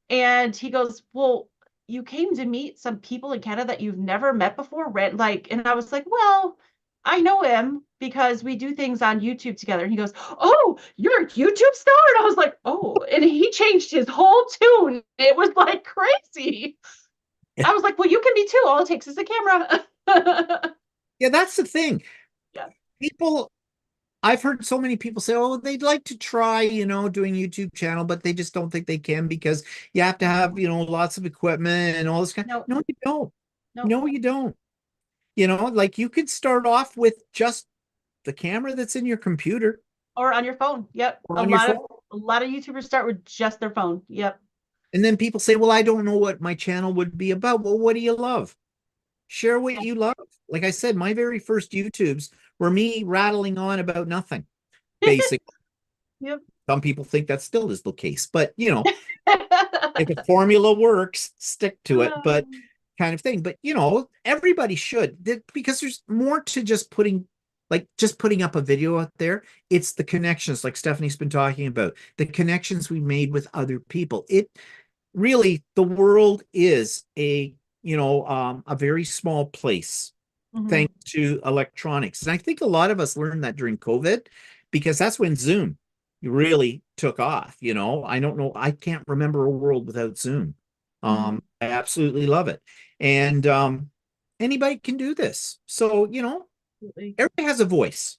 And he goes, "Well, you came to meet some people in Canada that you've never met before, right?" Like, and I was like, "Well, I know him because we do things on YouTube together." And he goes, "Oh, you're a YouTube star?" And I was like, "Oh," and he changed his whole tune. It was like crazy. I was like, "Well, you can be too. All it takes is a camera."
yeah, that's the thing.
Yeah.
People, I've heard so many people say, oh, they'd like to try, doing YouTube channel, but they just don't think they can because you have to have, lots of equipment and all this kind.
No,
No, you don't.
no.
No, you don't. Like you could start off with just the camera that's in your computer
Or on your phone. Yep.
or
A
on your
lot of
phone.
a lot of YouTubers start with just their phone. Yep.
And then people say, well, I don't know what my channel would be about. Well, what do you love? Share what you love. Like I said, my very first YouTubes were me rattling on about nothing, basically.
Yep.
Some people think that still is the case, but if the formula works, stick to it, but kind of thing. But everybody should, because there's more to just putting up a video out there. It's the connections, like Stephanie's been talking about, the connections we made with other people. It really, the world is a very small place
Mhm.
thanks to electronics. And I think a lot of us learned that during COVID because that's when Zoom really took off. I don't know, I can't remember a world without Zoom.
Mhm.
I absolutely love it. And anybody can do this. So,
Absolutely.
everybody has a voice.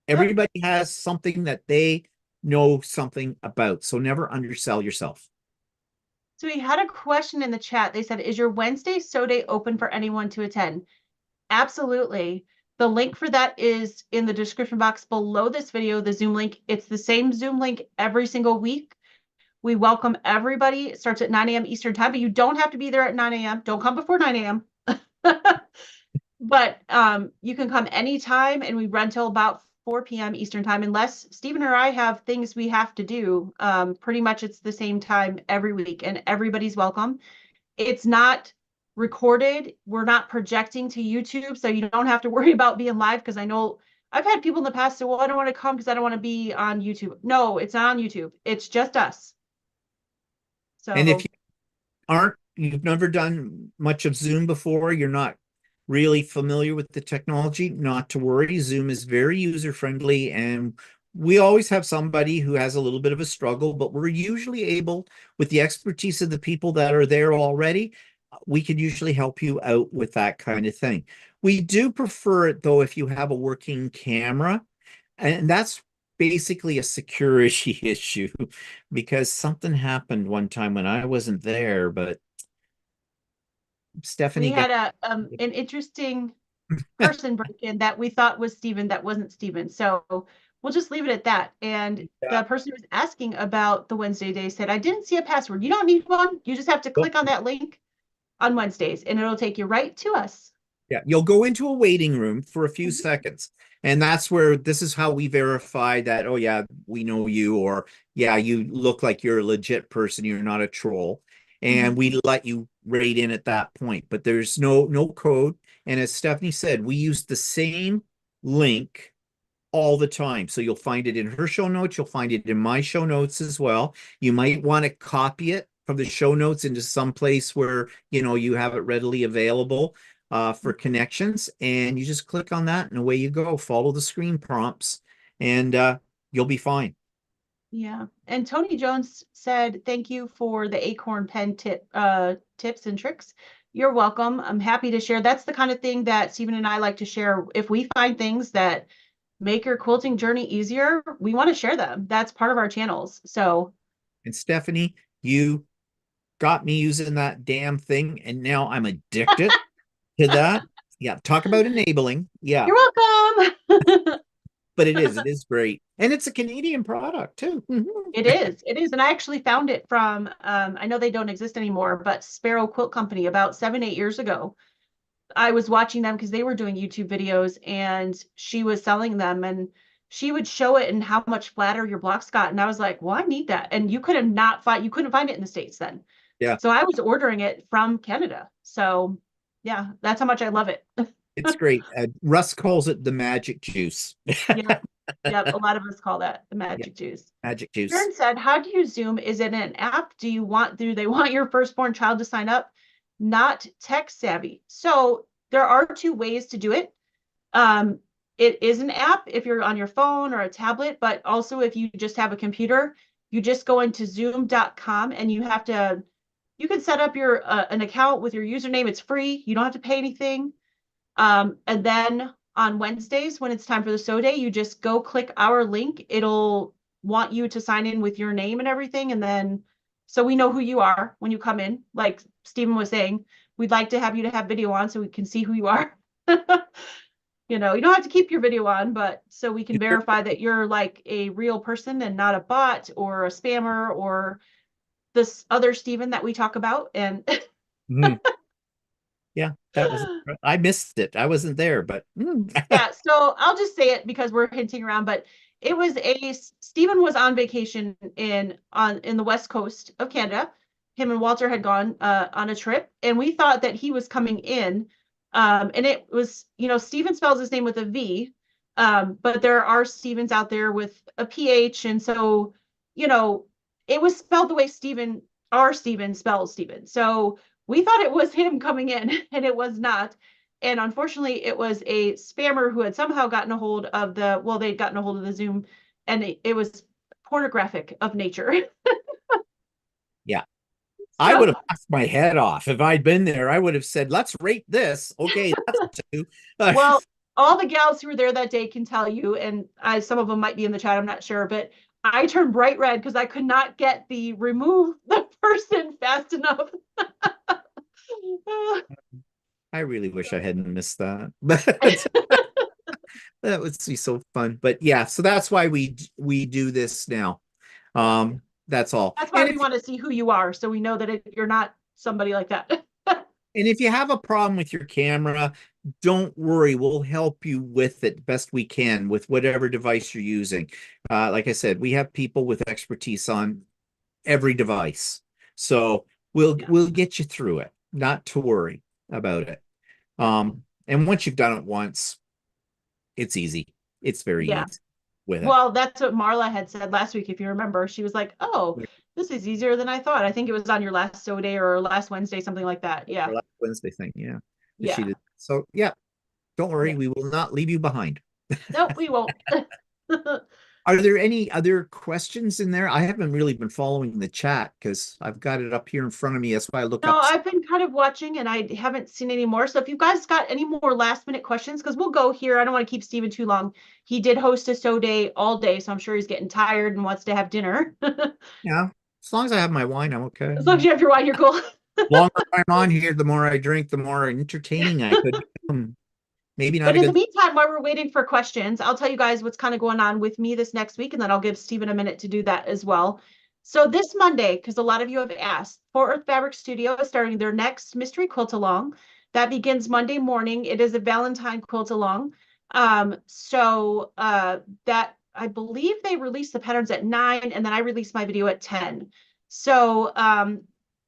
Yep.
Everybody has something that they know something about. So never undersell yourself.
So we had a question in the chat. They said, is your Wednesday so day open for anyone to attend? Absolutely. The link for that is in the description box below this video, the Zoom link. It's the same Zoom link every single week. We welcome everybody. It starts at 9 a.m. Eastern time, but you don't have to be there at 9 a.m. Don't come before 9 a.m. But you can come anytime, and we run till about 4 p.m. Eastern time, unless Stephen or I have things we have to do. Pretty much it's the same time every week, and everybody's welcome. It's not recorded. We're not projecting to YouTube, so you don't have to worry about being live, because I know I've had people in the past say, well, I don't want to come because I don't want to be on YouTube. No, it's not on YouTube. It's just us.
And if
So
you've never done much of Zoom before, you're not really familiar with the technology, not to worry. Zoom is very user friendly, and we always have somebody who has a little bit of a struggle, but we're usually able, with the expertise of the people that are there already, we can usually help you out with that kind of thing. We do prefer it though if you have a working camera, and that's basically a security issue because something happened one time when I wasn't there, but
we
Stephanie got.
had an interesting person break in that we thought was Stephen that wasn't Stephen. So we'll just leave it at that. And
Yeah.
the person who was asking about the Wednesday day said, I didn't see a password. You don't need one. You just have to click on that link on Wednesdays and it'll take you right to us.
Yeah, you'll go into a waiting room for a few seconds. And that's where this is how we verify that, oh, yeah, we know you, or yeah, you look like you're a legit person, you're not a troll. And
Mhm.
we let you rate in at that point. But there's no code. And as Stephanie said, we use the same link all the time. So you'll find it in her show notes. You'll find it in my show notes as well. You might want to copy it from the show notes into some place where, you have it readily available for connections. And you just click on that and away you go. Follow the screen prompts and you'll be fine.
Yeah. And Tony Jones said, thank you for the acorn pen tips and tricks. You're welcome. I'm happy to share. That's the kind of thing that Stephen and I like to share. If we find things that make your quilting journey easier, we want to share them. That's part of our channels. So
And Stephanie, you got me using that damn thing. And now I'm addicted to that. Yeah. Talk about enabling. Yeah.
you're welcome.
But it is great. And it's a Canadian product too.
It is. It is. And I actually found it from, I know they don't exist anymore, but Sparrow Quilt Company about 7, 8 years ago. I was watching them because they were doing YouTube videos and she was selling them and she would show it and how much flatter your blocks got. And I was like, well, I need that. And you couldn't find it in the States then.
Yeah.
So I was ordering it from Canada. So yeah, that's how much I love it.
It's great. Russ calls it the magic juice.
Yep. Yep. A lot of us call that the
Yeah,
magic juice.
magic juice.
Karen said, how do you Zoom? Is it an app? Do they want your firstborn child to sign up? Not tech savvy. So there are two ways to do it. Um, it is an app if you're on your phone or a tablet, but also if you just have a computer, you just go into zoom.com and you can set up an account with your username. It's free. You don't have to pay anything. And then on Wednesdays, when it's time for the show day, you just go click our link. It'll want you to sign in with your name and everything. And then, so we know who you are when you come in. Like Stephen was saying, we'd like to have you to have video on so we can see who you are. You don't have to keep your video on, but so we can verify that you're like a real person and not a bot or a spammer or this other Stephen that we talk about. And
Mhm. Yeah, I missed it. I wasn't there, but
yeah, so I'll just say it because we're hinting around, but it was Stephen was on vacation in the west coast of Canada. Him and Walter had gone on a trip, and we thought that he was coming in. And it was, Stephen spells his name with a V, but there are Stevens out there with a PH, and so, it was spelled the way Stephen spells Stephen. So we thought it was him coming in, and it was not. And unfortunately, it was a spammer who had somehow gotten a hold of they'd gotten a hold of the Zoom, and it was pornographic of nature.
yeah. I would
So,
have laughed my head off if I'd been there. I would have said, "Let's rate this." Okay, that's a two.
well, all the gals who were there that day can tell you, and some of them might be in the chat, I'm not sure, but I turned bright red because I could not get the remove the person fast enough.
I really wish I hadn't missed that, but that would be so fun. But yeah, so that's why we do this now.
Yeah.
That's all.
That's why we want to see who you are, so we know that you're not somebody like that.
And if you have a problem with your camera, don't worry. We'll help you with it best we can with whatever device you're using. Like I said, we have people with expertise on every device. So we'll
Yeah.
we'll get you through it. Not to worry about it. And once you've done it once, it's easy. It's very
Yeah.
easy with it.
Well, that's what Marla had said last week, if you remember. She was like, "Oh, this is easier than I thought." I think it was on your last so day or last Wednesday, something like that. Yeah.
Our last Wednesday thing, yeah. That she
Yeah.
did. So yeah, don't worry,
Yeah.
we will not leave you behind.
No, we won't.
Are there any other questions in there? I haven't really been following the chat because I've got it up here in front of me. That's why I look
No,
up.
I've been kind of watching and I haven't seen any more. So if you guys got any more last minute questions, because we'll go here. I don't want to keep Steven too long. He did host a so day all day, so I'm sure he's getting tired and wants to have dinner.
Yeah, as long as I have my wine, I'm okay.
As long as you have your wine, you're cool.
Longer I'm on here, the more I drink, the more entertaining I could become. Maybe not
But
a
in the
good.
meantime, while we're waiting for questions, I'll tell you guys what's kind of going on with me this next week, and then I'll give Stephen a minute to do that as well. So this Monday, because a lot of you have asked, Fort Earth Fabric Studio is starting their next mystery quilt along. That begins Monday morning. It is a Valentine quilt along. That I believe they release the patterns at 9, and then I release my video at 10. So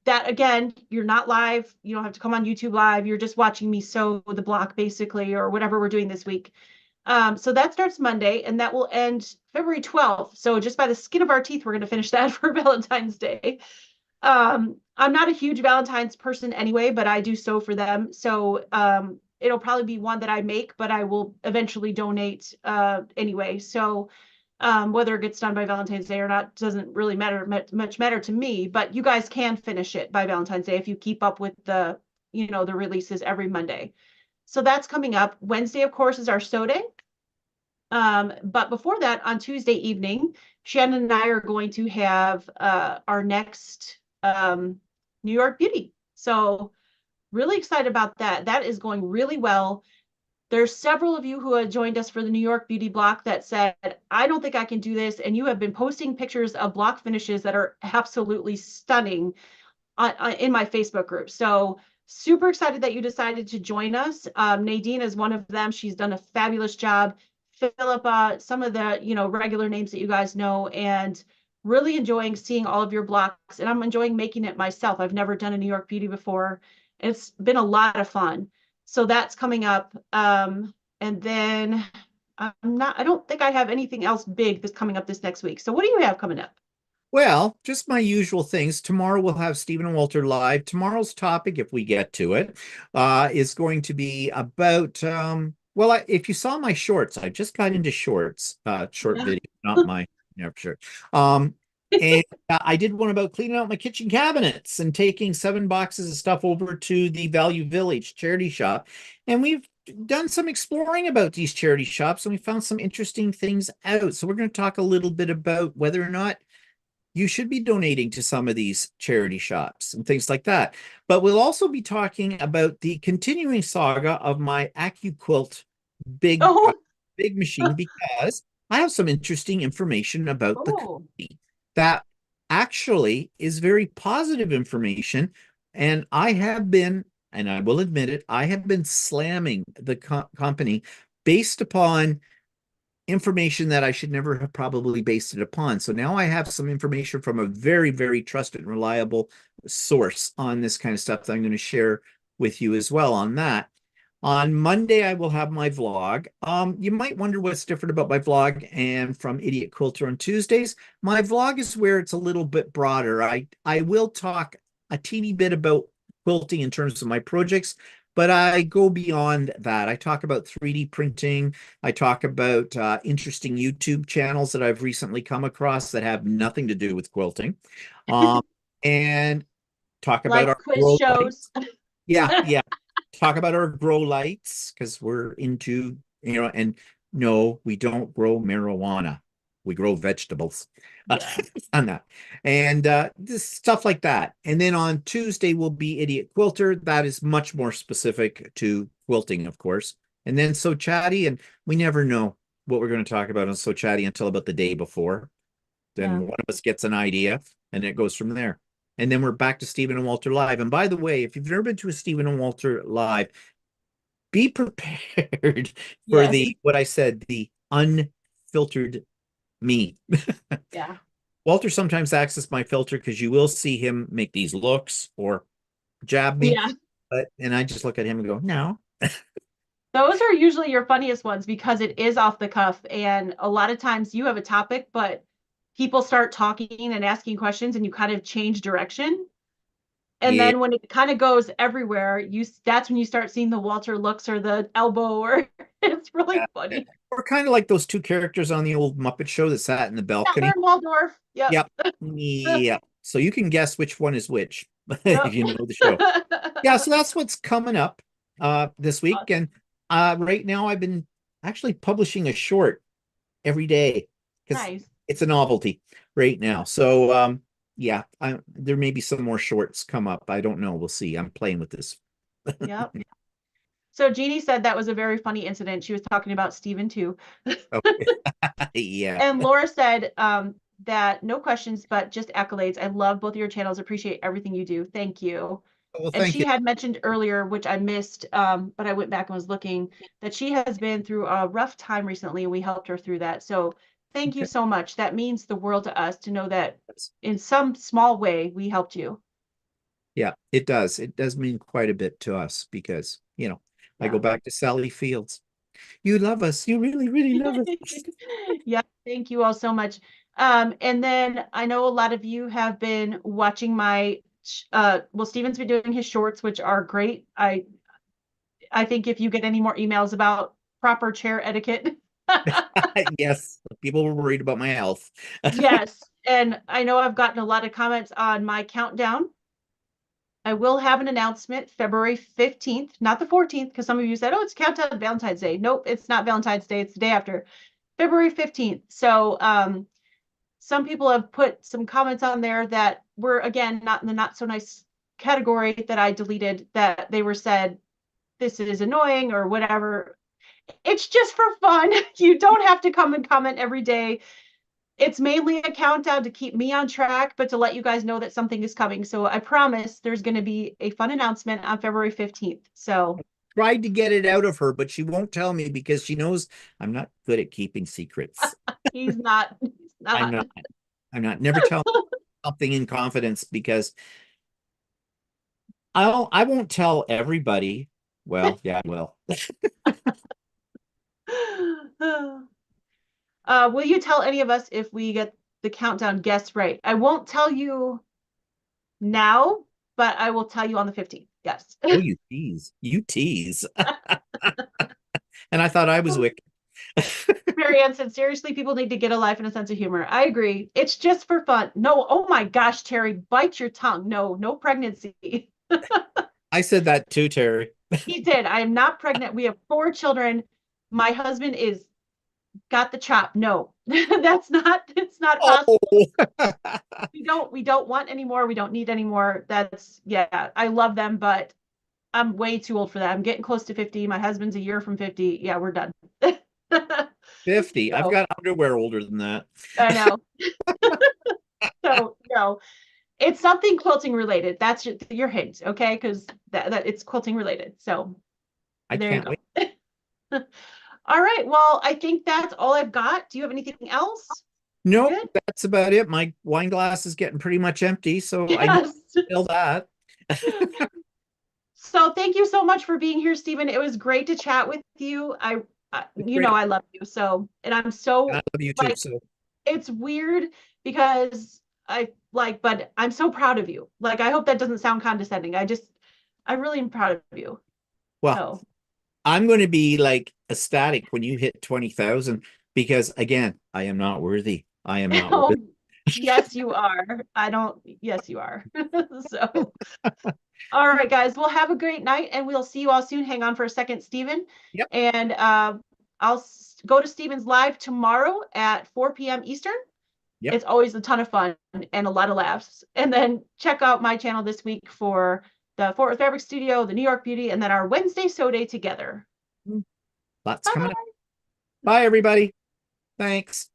that again, you're not live. You don't have to come on YouTube live. You're just watching me sew the block basically, or whatever we're doing this week. So that starts Monday and that will end February 12th. So just by the skin of our teeth, we're going to finish that for Valentine's Day. I'm not a huge Valentine's person anyway, but I do sew for them. So it'll probably be one that I make, but I will eventually donate anyway. So whether it gets done by Valentine's Day or not doesn't really much matter to me, but you guys can finish it by Valentine's Day if you keep up with the releases every Monday. So that's coming up. Wednesday, of course, is our sew day. But before that, on Tuesday evening, Shannon and I are going to have our next New York Beauty. So really excited about that. That is going really well. There's several of you who have joined us for the New York Beauty Block that said, I don't think I can do this. And you have been posting pictures of block finishes that are absolutely stunning in my Facebook group. So super excited that you decided to join us. Nadine is one of them. She's done a fabulous job. Philippa, some of the, regular names that you guys know, and really enjoying seeing all of your blocks. And I'm enjoying making it myself. I've never done a New York Beauty before. It's been a lot of fun. So that's coming up. And then I don't think I have anything else big that's coming up this next week. So what do you have coming up?
Well, just my usual things. Tomorrow we'll have Stephen and Walter live. Tomorrow's topic, if we get to it, is going to be about well, if you saw my shorts, I just got into shorts, short
Yeah.
video, not my never sure. Um, and I did one about cleaning out my kitchen cabinets and taking 7 boxes of stuff over to the Value Village charity shop. And we've done some exploring about these charity shops and we found some interesting things out. So we're going to talk a little bit about whether or not you should be donating to some of these charity shops and things like that. But we'll also be talking about the continuing saga of my AccuQuilt big
Oh,
big machine because I have some interesting information about the
oh,
company that actually is very positive information. And I have been, and I will admit it, I have been slamming the company based upon information that I should never have probably based it upon. So now I have some information from a very, very trusted and reliable source on this kind of stuff that I'm going to share with you as well on that. On Monday, I will have my vlog. You might wonder what's different about my vlog and from Idiot Quilter on Tuesdays. My vlog is where it's a little bit broader. I will talk a teeny bit about quilting in terms of my projects, but I go beyond that. I talk about 3D printing. I talk about interesting YouTube channels that I've recently come across that have nothing to do with quilting. Um, and talk about
like
our
quiz
grow
shows.
lights. Yeah, yeah. Talk about our grow lights because we're into, and no, we don't grow marijuana. we grow vegetables
Yeah.
on that. And just stuff like that. And then on Tuesday will be Idiot Quilter. That is much more specific to quilting, of course. And then So Chatty, and we never know what we're going to talk about on So Chatty until about the day before. Then
Yeah.
one of us gets an idea and it goes from there. And then we're back to Stephen and Walter live. And by the way, if you've never been to a Stephen and Walter live, be prepared for
Yes.
the what I said, the unfiltered me.
Yeah.
Walter sometimes acts as my filter because you will see him make these looks or jab me,
Yeah.
but and I just look at him and go, no.
Those are usually your funniest ones because it is off the cuff. And a lot of times you have a topic, but people start talking and asking questions and you kind of change direction. And
Yeah,
then when it kind of goes everywhere, that's when you start seeing the Walter looks or the elbow or it's really funny.
we're kind of like those two characters on the old Muppet Show that sat in the
Statler
balcony.
and Waldorf. Yep.
Yep. Yeah. So you can guess which one is which if
Yep.
you know the show. Yeah, so that's what's coming up this week. And right now I've been actually publishing a short every day because
Nice.
it's a novelty right now. So yeah, there may be some more shorts come up. I don't know. We'll see. I'm playing with this.
Yep. So Jeannie said that was a very funny incident. She was talking about Stephen too.
Okay. Yeah.
And Laura said that no questions, but just accolades. I love both of your channels. Appreciate everything you do. Thank you.
Well,
And
thank
she
you.
had mentioned earlier, which I missed, but I went back and was looking, that she has been through a rough time recently, and we helped her through that. So thank you
Okay.
so much. That means the world to us to know that in some small way we helped you.
Yeah, it does. It does mean quite a bit to us because, I go
Yeah.
back to Sally Fields. You love us. You really, really love us.
Yeah, thank you all so much. And then I know a lot of you have been watching my well, Steven's been doing his shorts, which are great. I think if you get any more emails about proper chair etiquette,
Yes, people were worried about my health.
yes. And I know I've gotten a lot of comments on my countdown. I will have an announcement February 15th, not the 14th, because some of you said, oh, it's countdown Valentine's Day. Nope, it's not Valentine's Day. It's the day after. February 15th. So some people have put some comments on there that were, again, not in the not so nice category that I deleted, that they were said, this is annoying or whatever. It's just for fun. You don't have to come and comment every day. It's mainly a countdown to keep me on track, but to let you guys know that something is coming. So I promise there's going to be a fun announcement on February 15th. So
Tried to get it out of her, but she won't tell me because she knows I'm not good at keeping secrets.
he's not, he's
I'm
not.
not. I'm not. Never tell something in confidence because I won't tell everybody. Well, yeah, well.
Will you tell any of us if we get the countdown guess right? I won't tell you now, but I will tell you on the 15th. Yes.
Oh, you tease. You tease. And I thought I was wicked.
Marianne said, seriously, people need to get a life and a sense of humor. I agree. It's just for fun. No, oh my gosh, Terry, bite your tongue. No, no pregnancy.
I said that too, Terry.
He did. I am not pregnant. We have 4 children. My husband is got the chop. No, it's not
Oh,
possible. We don't want any more. We don't need any more. That's, yeah, I love them, but I'm way too old for that. I'm getting close to 50. My husband's a year from 50. Yeah, we're done.
50. I've
So
got underwear older than that.
I know. So no, it's something quilting related. That's your hint, okay? Because that it's quilting related. So
I
there you
can't
go.
wait.
All right. Well, I think that's all I've got. Do you have anything else? We're
Nope,
good.
that's about it. My wine glass is getting pretty much empty, so I need to
Yes.
fill that.
So thank you so much for being here, Stephen. It was great to chat with you.
It's
You know,
great.
I love you. So, and I'm
And I
so
love you too.
like,
So,
it's weird because but I'm so proud of you. Like, I hope that doesn't sound condescending. I really am proud of you.
well,
So,
I'm going to be like ecstatic when you hit 20,000 because again, I am not worthy. I am not
oh,
worthy.
yes, you are. Yes, you are. So, all right, guys, well, have a great night and we'll see you all soon. Hang on for a second, Stephen.
Yep.
And I'll go to Steven's live tomorrow at 4 p.m. Eastern.
Yep.
It's always a ton of fun and a lot of laughs. And then check out my channel this week for the Fort Worth Fabric Studio, the New York Beauty, and then our Wednesday Sew Day together.
Lots
Bye
coming up.
bye.
Bye, everybody. Thanks.